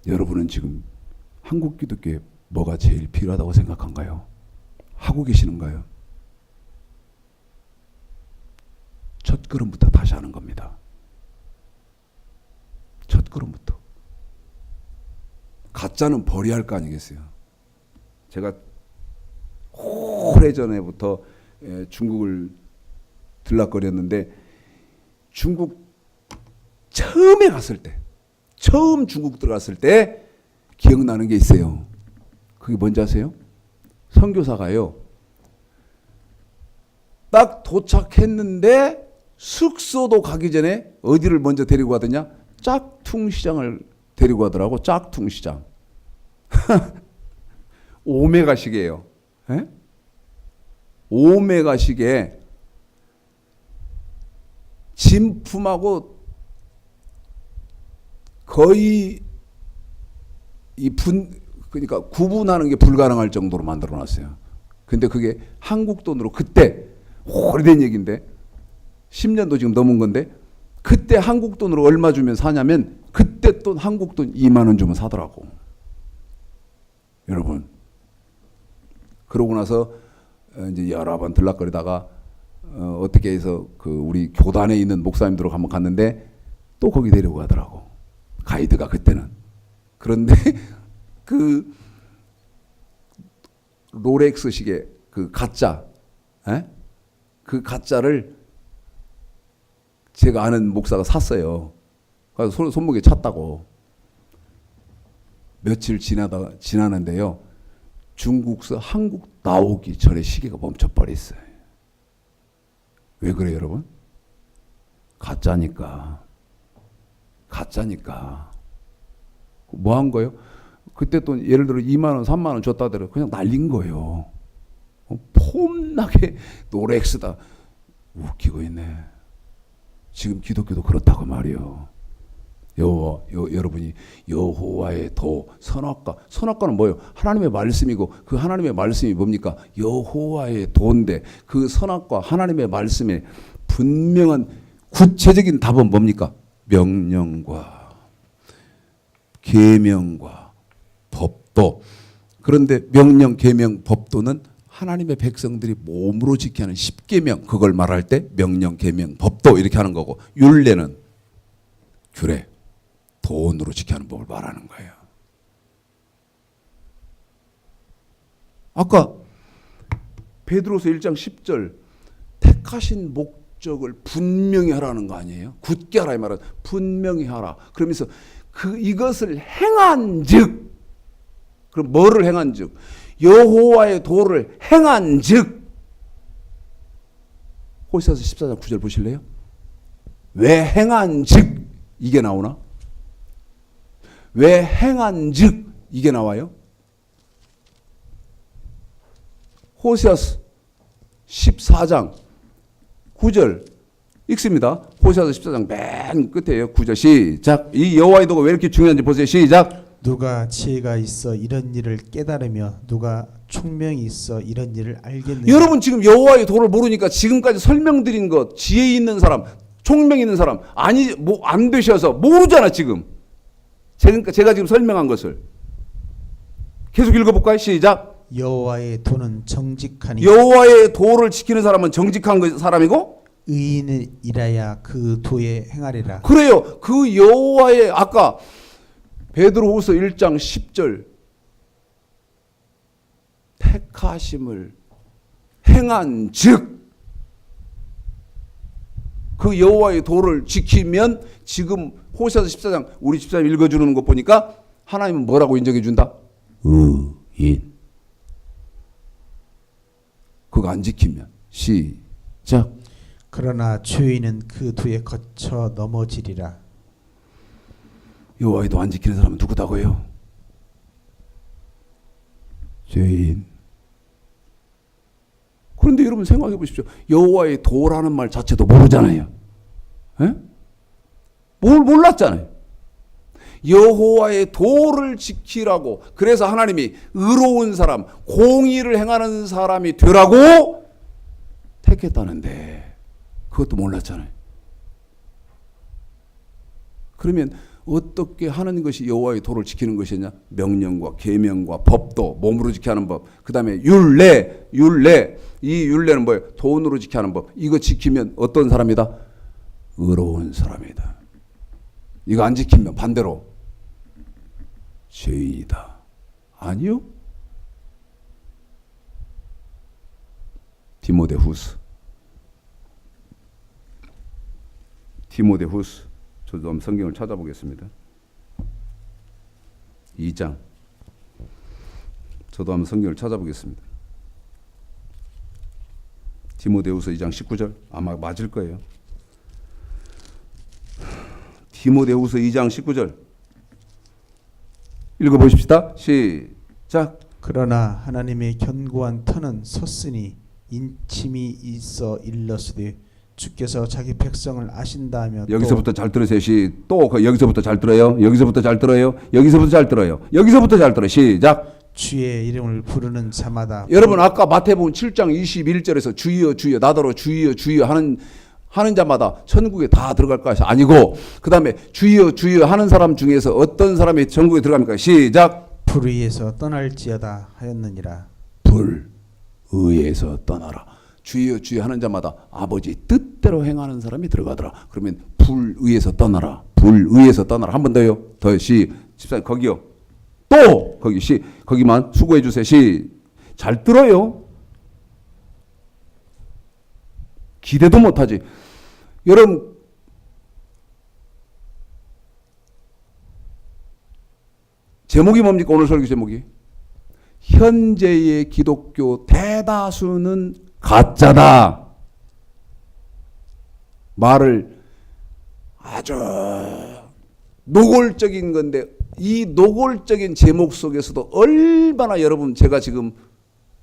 여러분은 지금 한국 기독교에 뭐가 제일 필요하다고 생각한가요? 하고 계시는가요? 첫 걸음부터 다시 하는 겁니다. 첫 걸음부터. 가짜는 버려야 할 거 아니겠어요? 제가 오래전에부터 중국을 들락거렸는데 중국 처음에 갔을 때 처음 중국 들어갔을 때 기억나는 게 있어요. 그게 뭔지 아세요? 선교사가요. 딱 도착했는데 숙소도 가기 전에 어디를 먼저 데리고 가더냐? 짝퉁시장을 데리고 가더라고. 짝퉁시장. 오메가식이에요. 에? 오메가식에 진품하고 거의 그러니까 구분하는 게 불가능할 정도로 만들어 놨어요. 근데 그게 한국 돈으로 그때 오래된 얘기인데 10년도 지금 넘은 건데 그때 한국 돈으로 얼마 주면 사냐면 그때 돈 한국 돈 2만 원 주면 사더라고. 여러분. 그러고 나서 이제 여러 번 들락거리다가 어떻게 해서 그 우리 교단에 있는 목사님들하고 한번 갔는데 또 거기 데리고 가더라고. 가이드가 그때는. 그런데 그 롤렉스식의 그 가짜, 그 가짜를 제가 아는 목사가 샀어요. 그래서 손목에 찼다고. 며칠 지나는데요. 중국서 한국 나오기 전에 시계가 멈춰버렸어요. 왜 그래요, 여러분? 가짜니까. 뭐 한 거예요? 그때 또 예를 들어 2만 원, 3만 원 줬다 하더라도 그냥 날린 거예요. 폼나게 롤렉스다. 웃기고 있네. 지금 기독교도 그렇다고 말이요. 여러분이 여호와의 도 선악과는 뭐예요? 하나님의 말씀이고 그 하나님의 말씀이 뭡니까? 여호와의 도인데 그 선악과 하나님의 말씀에 분명한 구체적인 답은 뭡니까? 명령과 계명과 법도. 그런데 명령, 계명, 법도는 하나님의 백성들이 몸으로 지켜야 하는 10계명, 그걸 말할 때 명령, 계명, 법도 이렇게 하는 거고, 율례는 그래, 돈으로 지켜야 하는 법을 말하는 거예요. 아까 베드로서 1장 10절 택하신 목적을 분명히 하라는 거 아니에요? 굳게 하라 이 말은 분명히 하라. 그러면서 이것을 행한즉, 그럼 뭐를 행한즉? 여호와의 도를 행한즉. 호세아서 14장 9절 보실래요? 왜 행한즉 이게 나오나? 왜 행한즉 이게 나와요? 호세아서 14장 9절 읽습니다. 호세아서 14장 맨 끝에요. 9절 시작. 이 여호와의 도가 왜 이렇게 중요한지 보세요. 시작. 누가 지혜가 있어 이런 일을 깨달으며 누가 총명이 있어 이런 일을 알겠느냐. 여러분 지금 여호와의 도를 모르니까 지금까지 설명드린 것, 지혜 있는 사람, 총명 있는 사람 아니 뭐 안 되셔서 모르잖아 지금. 제가 지금 설명한 것을 계속 읽어볼까요? 시작. 여호와의 도는 정직하니 여호와의 도를 지키는 사람은 정직한 사람이고 의인이라야 그 도에 행하리라. 그래요. 그 여호와의 아까 베드로후서 1장 10절 택하심을 행한 즉 그 여호와의 도를 지키면 지금 호세아서 14장 우리 집사님 읽어주는 거 보니까 하나님은 뭐라고 인정해 준다? 의인. 그거 안 지키면 시작. 그러나 죄인은 그 도에 거쳐 넘어지리라. 여호와의 도 안 지키는 사람은 누구다고요? 죄인. 그런데 여러분 생각해 보십시오. 여호와의 도라는 말 자체도 모르잖아요. 에? 뭘 몰랐잖아요. 여호와의 도를 지키라고 그래서 하나님이 의로운 사람, 공의를 행하는 사람이 되라고 택했다는데 그것도 몰랐잖아요. 그러면 어떻게 하는 것이 여호와의 도를 지키는 것이냐? 명령과 계명과 법도 몸으로 지켜야 하는 법. 그 다음에 율례. 이 율례는 뭐예요? 돈으로 지켜야 하는 법. 이거 지키면 어떤 사람이다? 의로운 사람이다. 이거 안 지키면 반대로 죄인이다. 아니요. 디모데후서 저도 한번 성경을 찾아보겠습니다. 2장 저도 한번 성경을 찾아보겠습니다. 디모데후서 2장 19절 아마 맞을 거예요. 디모데후서 2장 19절 읽어보십시다. 시작. 그러나 하나님의 견고한 터는 섰으니 인침이 있어 일렀으되 주께서 자기 백성을 아신다며. 여기서부터 잘 들으세요. 또 여기서부터 잘 들어요. 여기서부터 잘 들어요. 여기서부터 잘 들어요. 여기서부터 잘 들어. 시작. 주의 이름을 부르는 자마다. 여러분 아까 마태복음 7장 21절에서 주여 주여 나더러 주여 주여 하는 자마다 천국에 다 들어갈까 해서 아니고 그 다음에 주여 주여 하는 사람 중에서 어떤 사람이 천국에 들어갑니까? 시작. 불 위에서 떠날지어다 하였느니라. 불 위에서 떠나라. 주여 주여 하는 자마다 아버지 뜻대로 행하는 사람이 들어가더라. 그러면 불 위에서 떠나라. 불 위에서 떠나라. 한 번 더요. 더 집사님 거기요. 또 거기 거기만 수고해 주세요. 잘 들어요. 기대도 못하지. 여러분 제목이 뭡니까? 오늘 설교 제목이 현재의 기독교 대다수는 가짜다. 말을 아주 노골적인 건데 이 노골적인 제목 속에서도 얼마나 여러분 제가 지금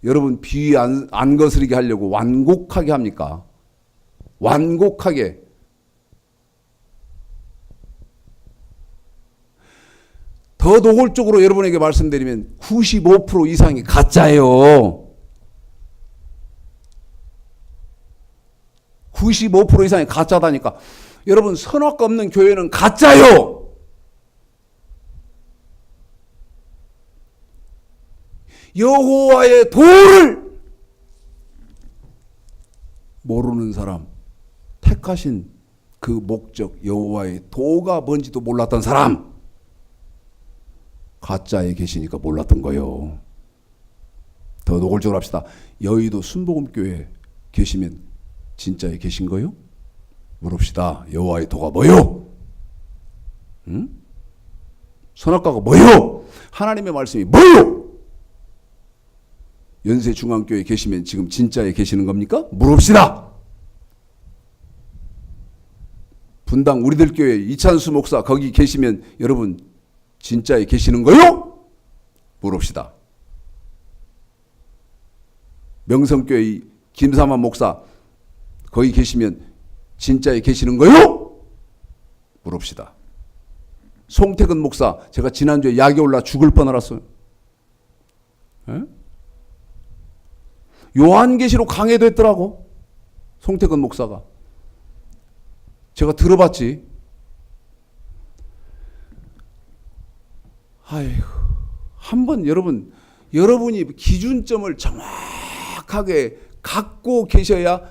여러분 비위 안 거스르게 하려고 완곡하게 합니까? 완곡하게. 더 노골적으로 여러분에게 말씀드리면 95% 이상이 가짜예요. 95% 이상이 가짜다니까. 여러분 선악과 없는 교회는 가짜요. 여호와의 도를 모르는 사람, 택하신 그 목적 여호와의 도가 뭔지도 몰랐던 사람, 가짜에 계시니까 몰랐던 거예요. 더 노골적으로 합시다. 여의도 순복음교회 계시면 진짜에 계신 거요? 물읍시다. 여호와의 도가 뭐요? 응? 선악과가 뭐요? 하나님의 말씀이 뭐요? 연세중앙교회 계시면 지금 진짜에 계시는 겁니까? 물읍시다. 분당 우리들 교회 이찬수 목사 거기 계시면 여러분 진짜에 계시는 거요? 물읍시다. 명성교회 김삼환 목사 거기 계시면 진짜에 계시는 거요? 물읍시다. 송태근 목사 제가 지난주에 약이 올라 죽을 뻔했어요. 요한계시록 강해도 했더라고. 송태근 목사가. 제가 들어봤지. 아이고, 한번 여러분이 기준점을 정확하게 갖고 계셔야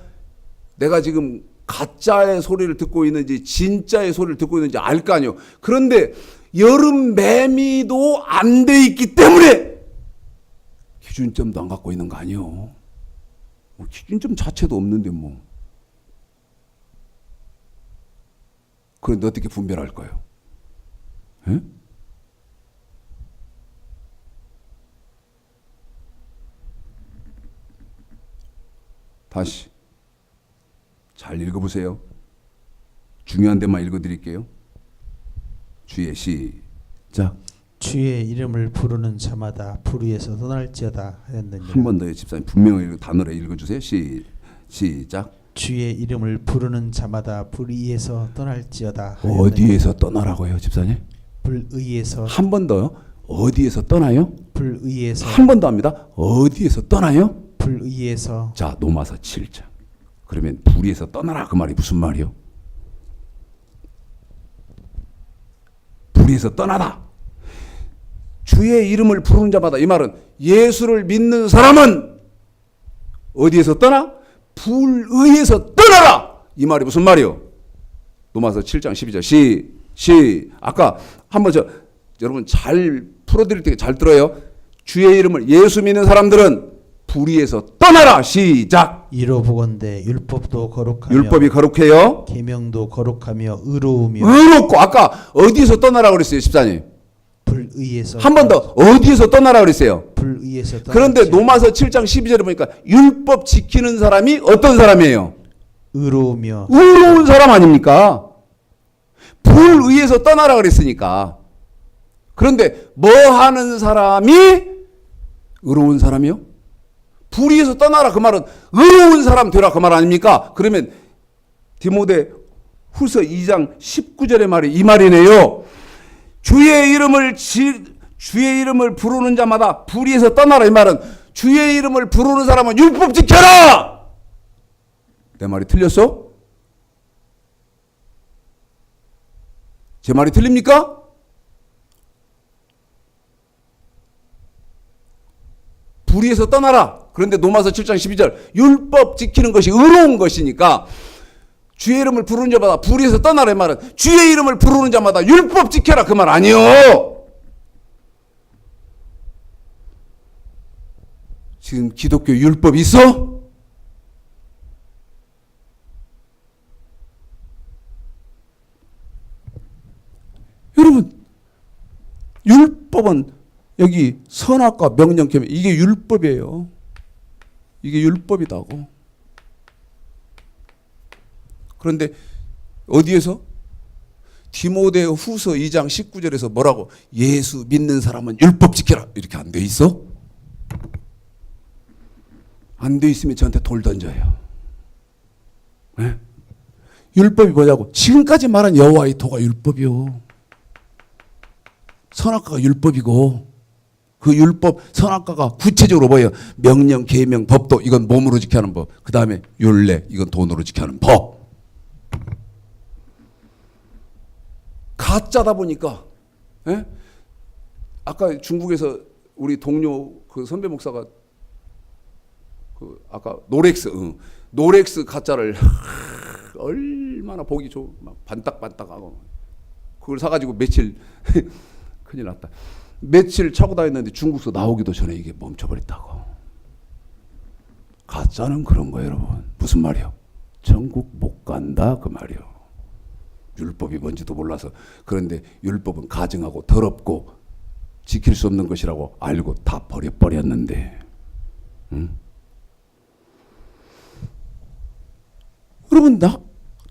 내가 지금 가짜의 소리를 듣고 있는지 진짜의 소리를 듣고 있는지 알 거 아니에요. 그런데 여름 매미도 안 돼 있기 때문에 기준점도 안 갖고 있는 거 아니에요. 뭐 기준점 자체도 없는데 뭐. 그런데 어떻게 분별할 거예요? 에? 다시 잘 읽어보세요. 중요한 데만 읽어드릴게요. 주의 시작. 주의 이름을 부르는 자마다 불 위에서 떠날지어다 하였느니라. 한 번 더요. 집사님 분명히 단어로 읽어주세요. 시작. 주의 이름을 부르는 자마다 불 위에서 떠날지어다 하였느니라. 어디에서 떠나라고요, 집사님? 불 위에서. 한 번 더요. 어디에서 떠나요? 불 위에서. 한 번 더 합니다. 어디에서 떠나요? 불 위에서. 자, 로마서 7장. 그러면 불 위에서 떠나라 그 말이 무슨 말이요? 불 위에서 떠나라. 주의 이름을 부르는 자마다, 이 말은 예수를 믿는 사람은 어디에서 떠나? 불 위에서 떠나라. 이 말이 무슨 말이요? 로마서 7장 12절. 아까 한번 여러분 잘 풀어드릴 때 잘 들어요. 주의 이름을 예수 믿는 사람들은 불 위에서 떠나라. 시작. 이로 보건대 율법도 거룩하며 율법이 거룩해요. 계명도 거룩하며 의로우며. 의롭고. 아까 어디에서 떠나라 그랬어요, 집사님? 불 위에서. 한 번 더. 어디에서 떠나라 그랬어요? 불 위에서. 그런데 로마서 7장 12절에 보니까 율법 지키는 사람이 어떤 사람이에요? 의로우며. 의로운 사람 아닙니까? 불 위에서 떠나라 그랬으니까. 그런데 뭐 하는 사람이 의로운 사람이요? 불 위에서 떠나라 그 말은 의로운 사람 되라 그 말 아닙니까? 그러면 디모데 후서 2장 19절의 말이 이 말이네요. 주의 이름을 부르는 자마다 불 위에서 떠나라. 이 말은 주의 이름을 부르는 사람은 율법 지켜라. 내 말이 틀렸어? 제 말이 틀립니까? 불 위에서 떠나라. 그런데 로마서 7장 12절 율법 지키는 것이 의로운 것이니까 주의 이름을 부르는 자마다 불 위에서 떠나라. 이 말은 주의 이름을 부르는 자마다 율법 지켜라 그 말 아니요. 지금 기독교 율법 있어? 여러분 율법은 여기 선악과 명령 계명 이게 율법이에요. 이게 율법이다고. 그런데 어디에서? 디모데 후서 2장 19절에서 뭐라고? 예수 믿는 사람은 율법 지켜라. 이렇게 안 돼 있어? 안 돼 있으면 저한테 돌 던져요. 네? 율법이 뭐냐고? 지금까지 말한 여호와의 도가 율법이요. 선악과가 율법이고 그 율법 선악과가 구체적으로 뭐예요? 명령, 계명, 법도 이건 몸으로 지켜야 하는 법. 그 다음에 율례 이건 돈으로 지켜야 하는 법. 가짜다 보니까 예? 아까 중국에서 우리 동료 그 선배 목사가 그 아까 노렉스 가짜를 얼마나 얼마나 보기 좋고 막 반딱반딱하고 그걸 사가지고 며칠 큰일 났다. 며칠 차고 다녔는데 중국서 나오기도 전에 이게 멈춰버렸다고. 가짜는 그런 거예요, 여러분. 무슨 말이요? 천국 못 간다 그 말이요. 율법이 뭔지도 몰라서. 그런데 율법은 가증하고 더럽고 지킬 수 없는 것이라고 알고 다 버려버렸는데, 응? 여러분,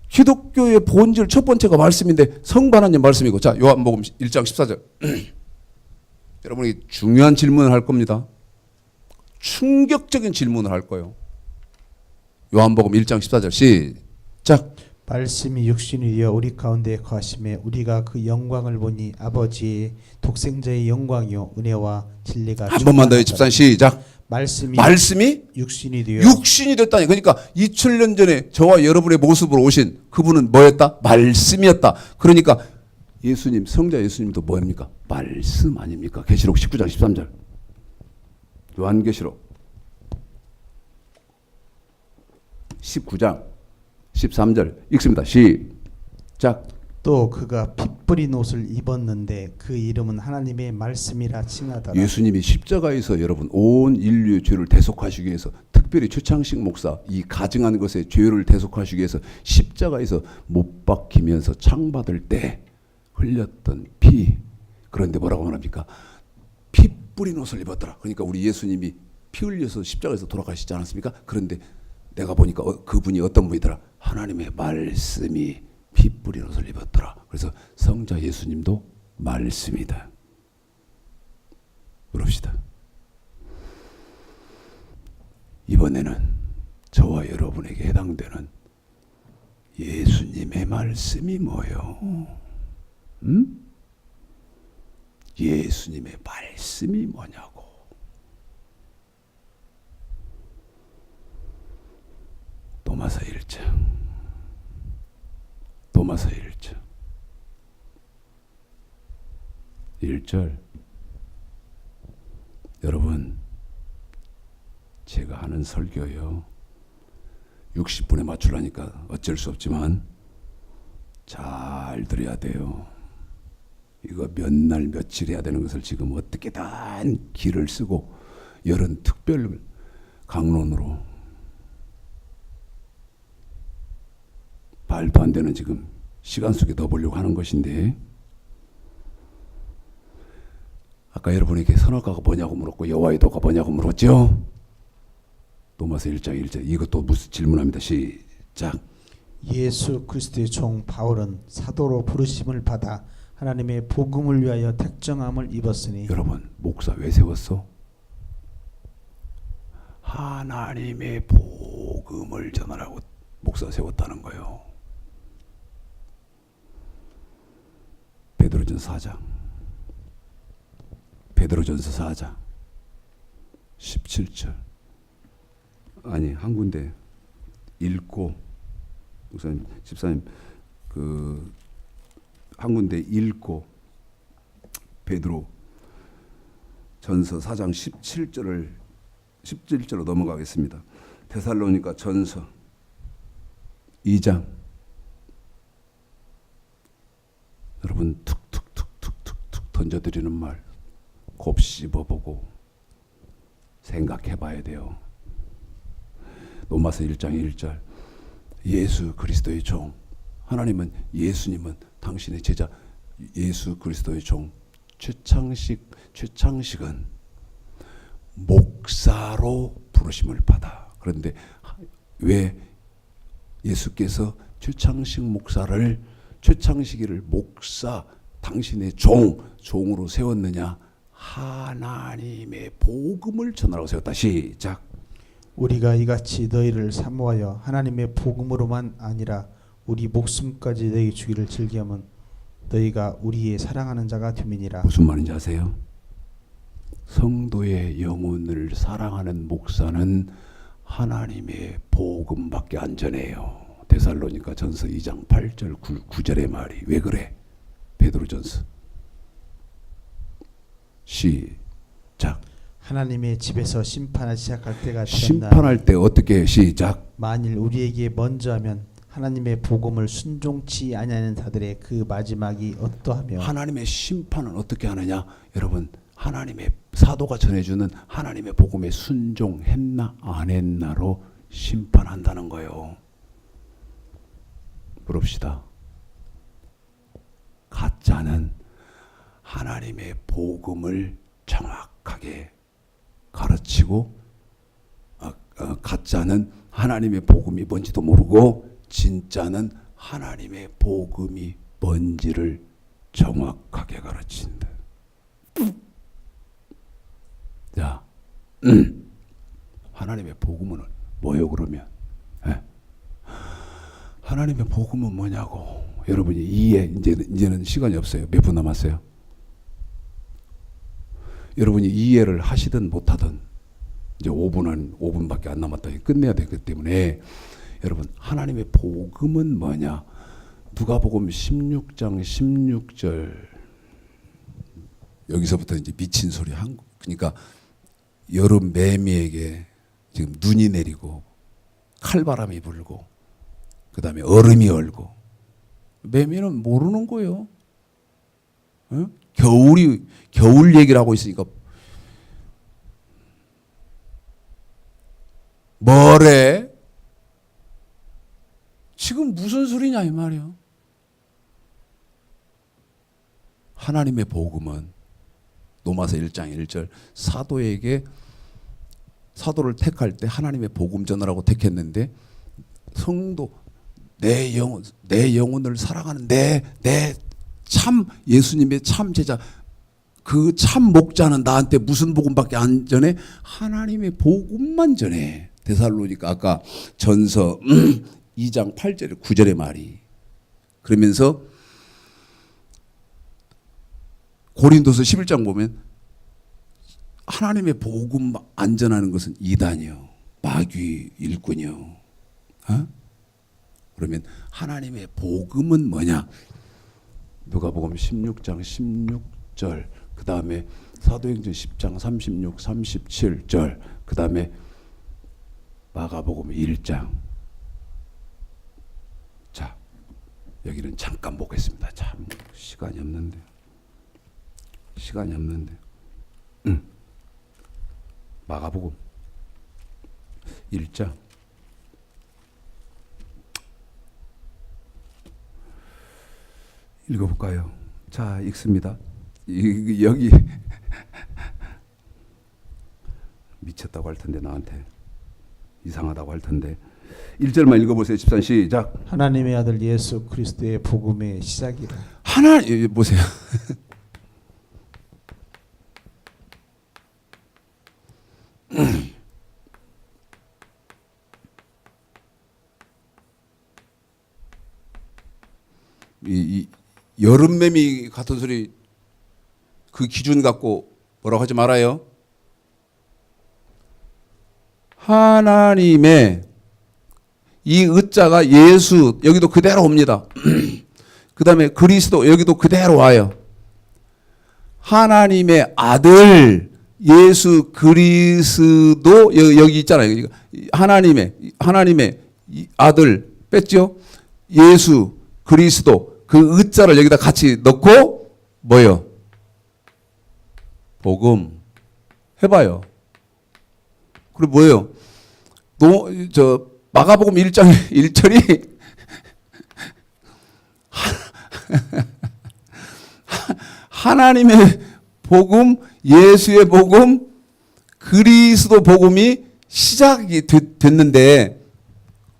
기독교의 본질 첫 번째가 말씀인데 성부 하나님 말씀이고, 자 요한복음 1장 14절 여러분이 중요한 질문을 할 겁니다. 충격적인 질문을 할 거예요. 요한복음 1장 14절 시작. 말씀이 육신이 되어 우리 가운데 거하심에 우리가 그 영광을 보니 아버지의 독생자의 영광이요 은혜와 진리가 한 번만 더요. 집사님 시작. 말씀이 육신이 되어 육신이 됐다니. 그러니까 2000년 전에 저와 여러분의 모습으로 오신 그분은 뭐였다? 말씀이었다. 그러니까 예수님, 성자 예수님도 뭐입니까? 말씀 아닙니까? 계시록 19장 13절. 요한계시록 19장 13절 읽습니다. 시작. 또 그가 피 뿌린 옷을 입었는데 그 이름은 하나님의 말씀이라 칭하더라. 예수님이 십자가에서 여러분 온 인류의 죄를 대속하시기 위해서, 특별히 최창식 목사 이 가증한 것의 죄를 대속하시기 위해서 십자가에서 못 박히면서 창 받을 때 흘렸던 피. 그런데 뭐라고 말합니까? 피 뿌린 옷을 입었더라. 그러니까 우리 예수님이 피 흘려서 십자가에서 돌아가시지 않았습니까? 그런데 내가 보니까 그분이 어떤 분이더라? 하나님의 말씀이 피 뿌린 옷을 입었더라. 그래서 성자 예수님도 말씀이다. 그럽시다. 이번에는 저와 여러분에게 해당되는 예수님의 말씀이 뭐요? 예수님의 말씀이 뭐냐고. 도마서 1장. 도마서 1장 1절. 여러분, 제가 하는 설교요 60분에 맞추려니까 어쩔 수 없지만 잘 들어야 돼요. 이거 몇 날 며칠 해야 되는 것을 지금 어떻게든 기를 쓰고 열은 특별 강론으로 말도 안 되는 지금 시간 속에 넣어보려고 하는 것인데, 아까 여러분에게 선악과가 뭐냐고 물었고 여호와의 도가 뭐냐고 물었죠. 도마서 1장 1절. 이것도 무슨 질문합니다. 시작. 예수 그리스도의 종 바울은 사도로 부르심을 받아 하나님의 복음을 위하여 택정함을 입었으니. 여러분, 목사 왜 세웠어? 하나님의 복음을 전하라고 목사 세웠다는 거예요. 베드로전서 4장. 베드로전서 4장 17절. 아니, 한 군데 읽고, 목사님, 집사님, 한 군데 읽고 베드로 전서 4장 17절로 넘어가겠습니다. 데살로니가 전서 2장. 여러분, 툭툭툭툭툭툭 던져드리는 말 곱씹어보고 생각해봐야 돼요. 로마서 1장 1절. 예수 그리스도의 종. 하나님은, 예수님은 당신의 제자 예수 그리스도의 종 최창식은 목사로 부르심을 받아. 그런데 왜 예수께서 최창식이를 목사, 당신의 종으로 세웠느냐? 하나님의 복음을 전하라고 세웠다. 시작. 우리가 이같이 너희를 사모하여 하나님의 복음으로만 아니라 우리 목숨까지 너희 주기를 즐기하면 너희가 우리의 사랑하는 자가 됨이니라. 무슨 말인지 아세요? 성도의 영혼을 사랑하는 목사는 하나님의 복음밖에 안 전해요. 데살로니가 전서 2장 8절 9절의 말이 왜 그래? 베드로전서. 시작. 하나님의 집에서 심판을 시작할 때가 되었나. 심판할 때 어떻게 해요? 시작. 만일 우리에게 먼저 하면 하나님의 복음을 순종치 아니하는 자들의 그 마지막이 어떠하며 하나님의 심판은 어떻게 하느냐? 여러분, 하나님의 사도가 전해주는 하나님의 복음에 순종했나 안 했나로 심판한다는 거예요. 물읍시다. 가짜는 하나님의 복음을 정확하게 가르치고 가짜는 하나님의 복음이 뭔지도 모르고 진짜는 하나님의 복음이 뭔지를 정확하게 가르친다. 자, 하나님의 복음은 뭐요 그러면? 하나님의 복음은 뭐냐고. 여러분이 이제는 시간이 없어요. 몇 분 남았어요? 여러분이 이해를 하시든 못하든 이제 5분밖에 안 남았다. 끝내야 되기 때문에 여러분, 하나님의 복음은 뭐냐? 누가복음 16장 16절 여기서부터 이제 미친 소리 한 거. 그러니까 여름 매미에게 지금 눈이 내리고 칼바람이 불고 그다음에 얼음이 얼고 매미는 모르는 거예요. 어? 겨울 얘기를 하고 있으니까 뭐래? 지금 무슨 소리냐 이 말이에요. 하나님의 복음은 로마서 1장 1절 사도를 택할 때 하나님의 복음 전하라고 택했는데 성도 내 영혼을 사랑하는 내 참 예수님의 참 제자 그 참 목자는 나한테 무슨 복음밖에 안 전해? 하나님의 복음만 전해. 데살로니가 아까 전서 2장 8절에 9절의 말이. 그러면서 고린도서 11장 보면 하나님의 복음 안 전하는 것은 이단이요, 마귀 일꾼이요. 어? 그러면 하나님의 복음은 뭐냐? 누가복음 16장 16절, 그 다음에 사도행전 10장 36, 37절, 그 다음에 마가복음 1장. 자, 여기는 잠깐 보겠습니다. 참 시간이 없는데. 마가복음 1장. 읽어볼까요? 자, 읽습니다. 여기 미쳤다고 할 텐데 나한테 이상하다고 할 텐데 1절만 읽어보세요. 집산 시작. 하나님의 아들 예수 그리스도의 복음의 시작이라. 하나님 보세요. 이 여름매미 같은 소리 그 기준 갖고 뭐라고 하지 말아요. 하나님의 이 의자가 예수 여기도 그대로 옵니다. 그 다음에 그리스도 여기도 그대로 와요. 하나님의 아들 예수 그리스도 여기 있잖아요. 하나님의 아들 뺐죠. 예수 그리스도 그 의자를 여기다 같이 넣고 뭐요? 복음 해봐요. 그리고 뭐예요? 마가복음 1장 1절이 하나님의 복음, 예수의 복음, 그리스도 복음이 시작이 됐는데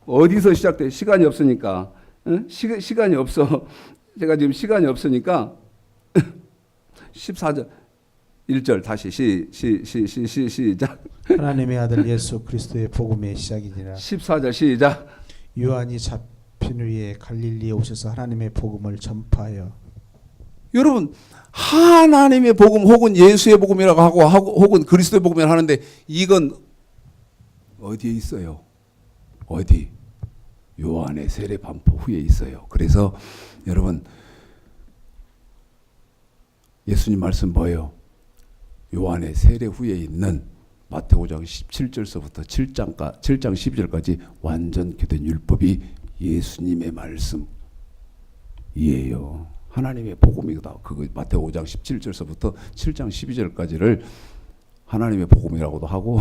어디서 시작돼? 시간이 없으니까. 응? 시간이 없어. 제가 지금 시간이 없으니까 14절 1절 다시 시작. 하나님의 아들 예수 그리스도의 복음의 시작이니라. 14절 시작. 요한이 잡힌 후에 갈릴리에 오셔서 하나님의 복음을 전파하여. 여러분 하나님의 복음 혹은 예수의 복음이라고 하고 혹은 그리스도의 복음이라고 하는데 이건 어디에 있어요? 어디? 요한의 세례 반포 후에 있어요. 그래서 여러분 예수님 말씀 뭐예요? 요한의 세례 후에 있는 마태복음 17절서부터 7장 12절까지 완전히 된 율법이 예수님의 말씀이에요. 하나님의 복음이다. 그거 마태오 5장 17절서부터 7장 12절까지를 하나님의 복음이라고도 하고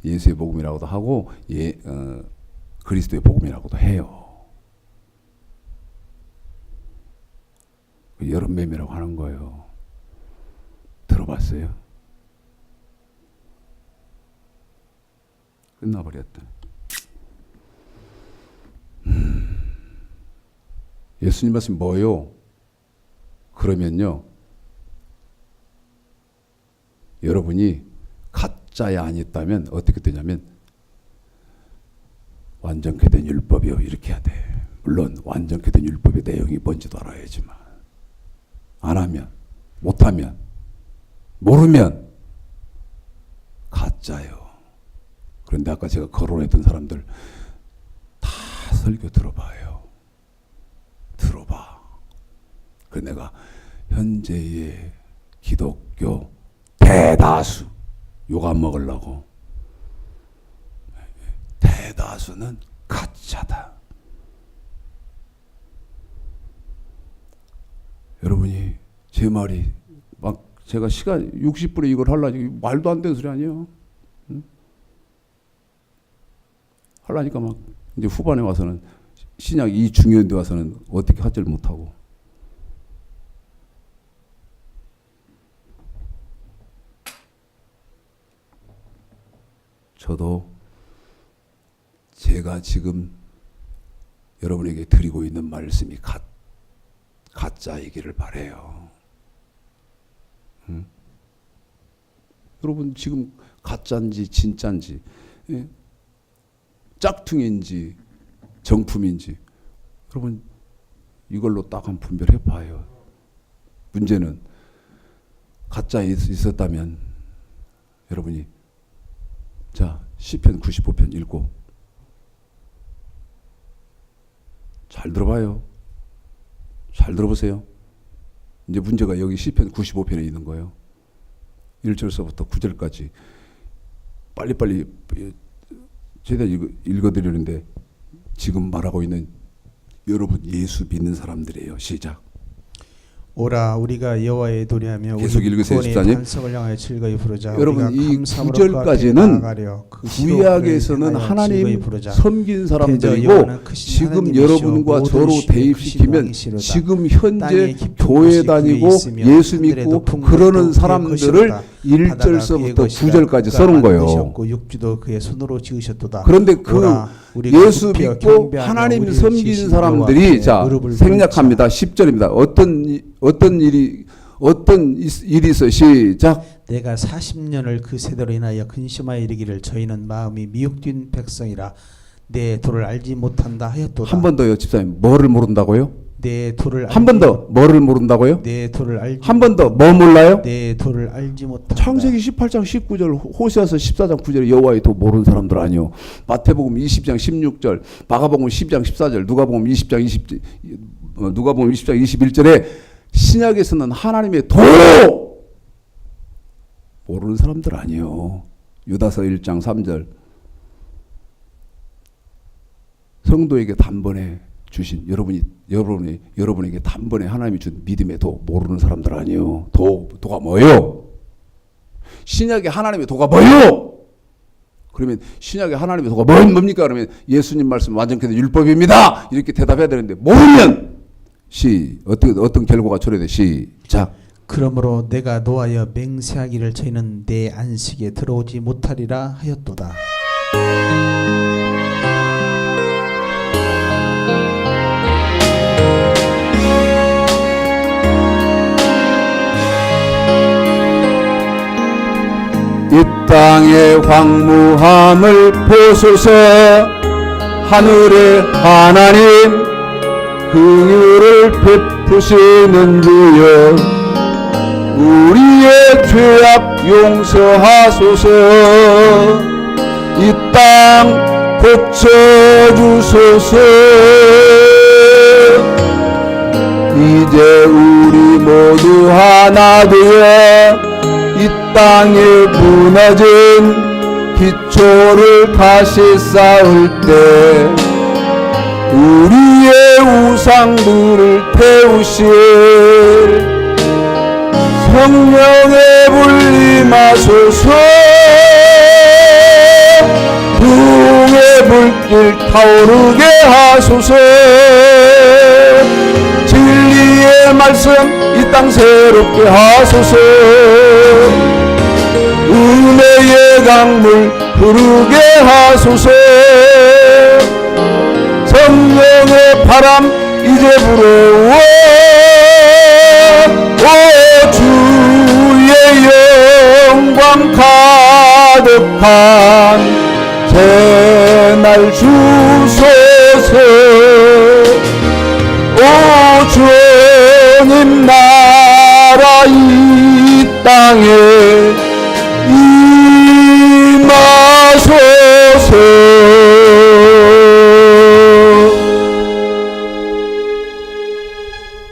예수의 복음이라고도 하고 그리스도의 복음이라고도 해요. 여름매매라고 하는 거예요. 들어봤어요? 끝나버렸다. 예수님 말씀 뭐요? 그러면요, 여러분이 가짜에 안 있다면 어떻게 되냐면 완전케 된 율법이요 이렇게 해야 돼. 물론 완전케 된 율법의 내용이 뭔지도 알아야지만 안 하면, 못하면, 모르면 가짜요. 그런데 아까 제가 거론했던 사람들 다 설교 들어봐요. 들어봐. 그 내가 현재의 기독교 대다수 욕 안 먹으려고, 대다수는 가짜다. 여러분이 제 말이 막 제가 시간 60분에 이걸 하려니까 말도 안 되는 소리 아니에요. 응? 하려니까 막 이제 후반에 와서는 신약 이 중요한 데 와서는 어떻게 하지를 못하고. 저도 제가 지금 여러분에게 드리고 있는 말씀이 가짜이기를 바라요. 응? 여러분 지금 가짜인지 진짜인지, 예? 짝퉁인지 정품인지 여러분 이걸로 딱 한 분별해 봐요. 문제는 가짜에 있었다면 여러분이 자 시편 95편 읽고 잘 들어봐요. 잘 들어보세요. 이제 문제가 여기 시편 95편에 있는 거예요. 1절서부터 9절까지 빨리빨리 최대한 읽어드리는데 지금 말하고 있는 여러분 예수 믿는 사람들이에요. 시작. 오라 우리가 여호와의 노래하며 계속 읽으세요. 구원의 14님. 반석을 향하여 즐거이 부르자. 여러분 우리가 이 감사함으로 9절까지는 그 구약에서는 하나님 섬긴 사람들이고 지금 여러분과 저로 대입시키면 지금 현재 교회 다니고 예수 믿고 그러는 사람들을 1절서부터 9절까지 써놓은 거예요. 육지도 그의 손으로 지으셨도다. 그런데 그 예수 믿고 하나님 섬긴 사람들이 자 생략합니다. 10절입니다. 어떤 일이 있어. 시작. 내가 40년을 그 세대로 인하여 근심하여 이르기를 저희는 마음이 미혹된 백성이라 내 도를 알지 못한다 하였도다. 한 번 더요, 집사님. 뭐를 모른다고요? 내 도를 한 번 더 뭐를 모른다고요? 내 도를 알지 한 번 더 뭐 몰라요? 내 도를 알지 못한다. 창세기 18장 19절, 호세아서 14장 9절에 여호와의 도 모르는 사람들 아니요. 마태복음 20장 16절, 마가복음 10장 14절, 누가복음 20장 21절에 신약에서는 하나님의 도 모르는 사람들 아니요. 유다서 1장 3절 성도에게 단번에 주신 여러분에게 단번에 하나님이 준 믿음의 도 모르는 사람들 아니요. 도가 뭐예요? 신약의 하나님의 도가 뭐예요? 그러면 신약의 하나님의 도가 뭡니까? 그러면 예수님 말씀 완전케 된 율법입니다. 이렇게 대답해야 되는데 모르면 어떤 결과가 초래돼. 시작. 그러므로 내가 노하여 맹세하기를 저희는 내 안식에 들어오지 못하리라 하였도다. 이 땅의 황무함을 보소서. 하늘의 하나님 긍휼을 베푸시는 주여 우리의 죄악 용서하소서. 이 땅 고쳐주소서. 이제 우리 모두 하나 되어 이 땅에 무너진 기초를 다시 쌓을 때 우리 우상들을 태우실 성령의 불 임하소서. 풍의 불길 타오르게 하소서. 진리의 말씀 이 땅 새롭게 하소서. 은혜의 강물 흐르게 하소서. 성령의 바람 이제 불어오어 주의 영광 가득한 새날 주소서. 오 주님 나라 이 땅에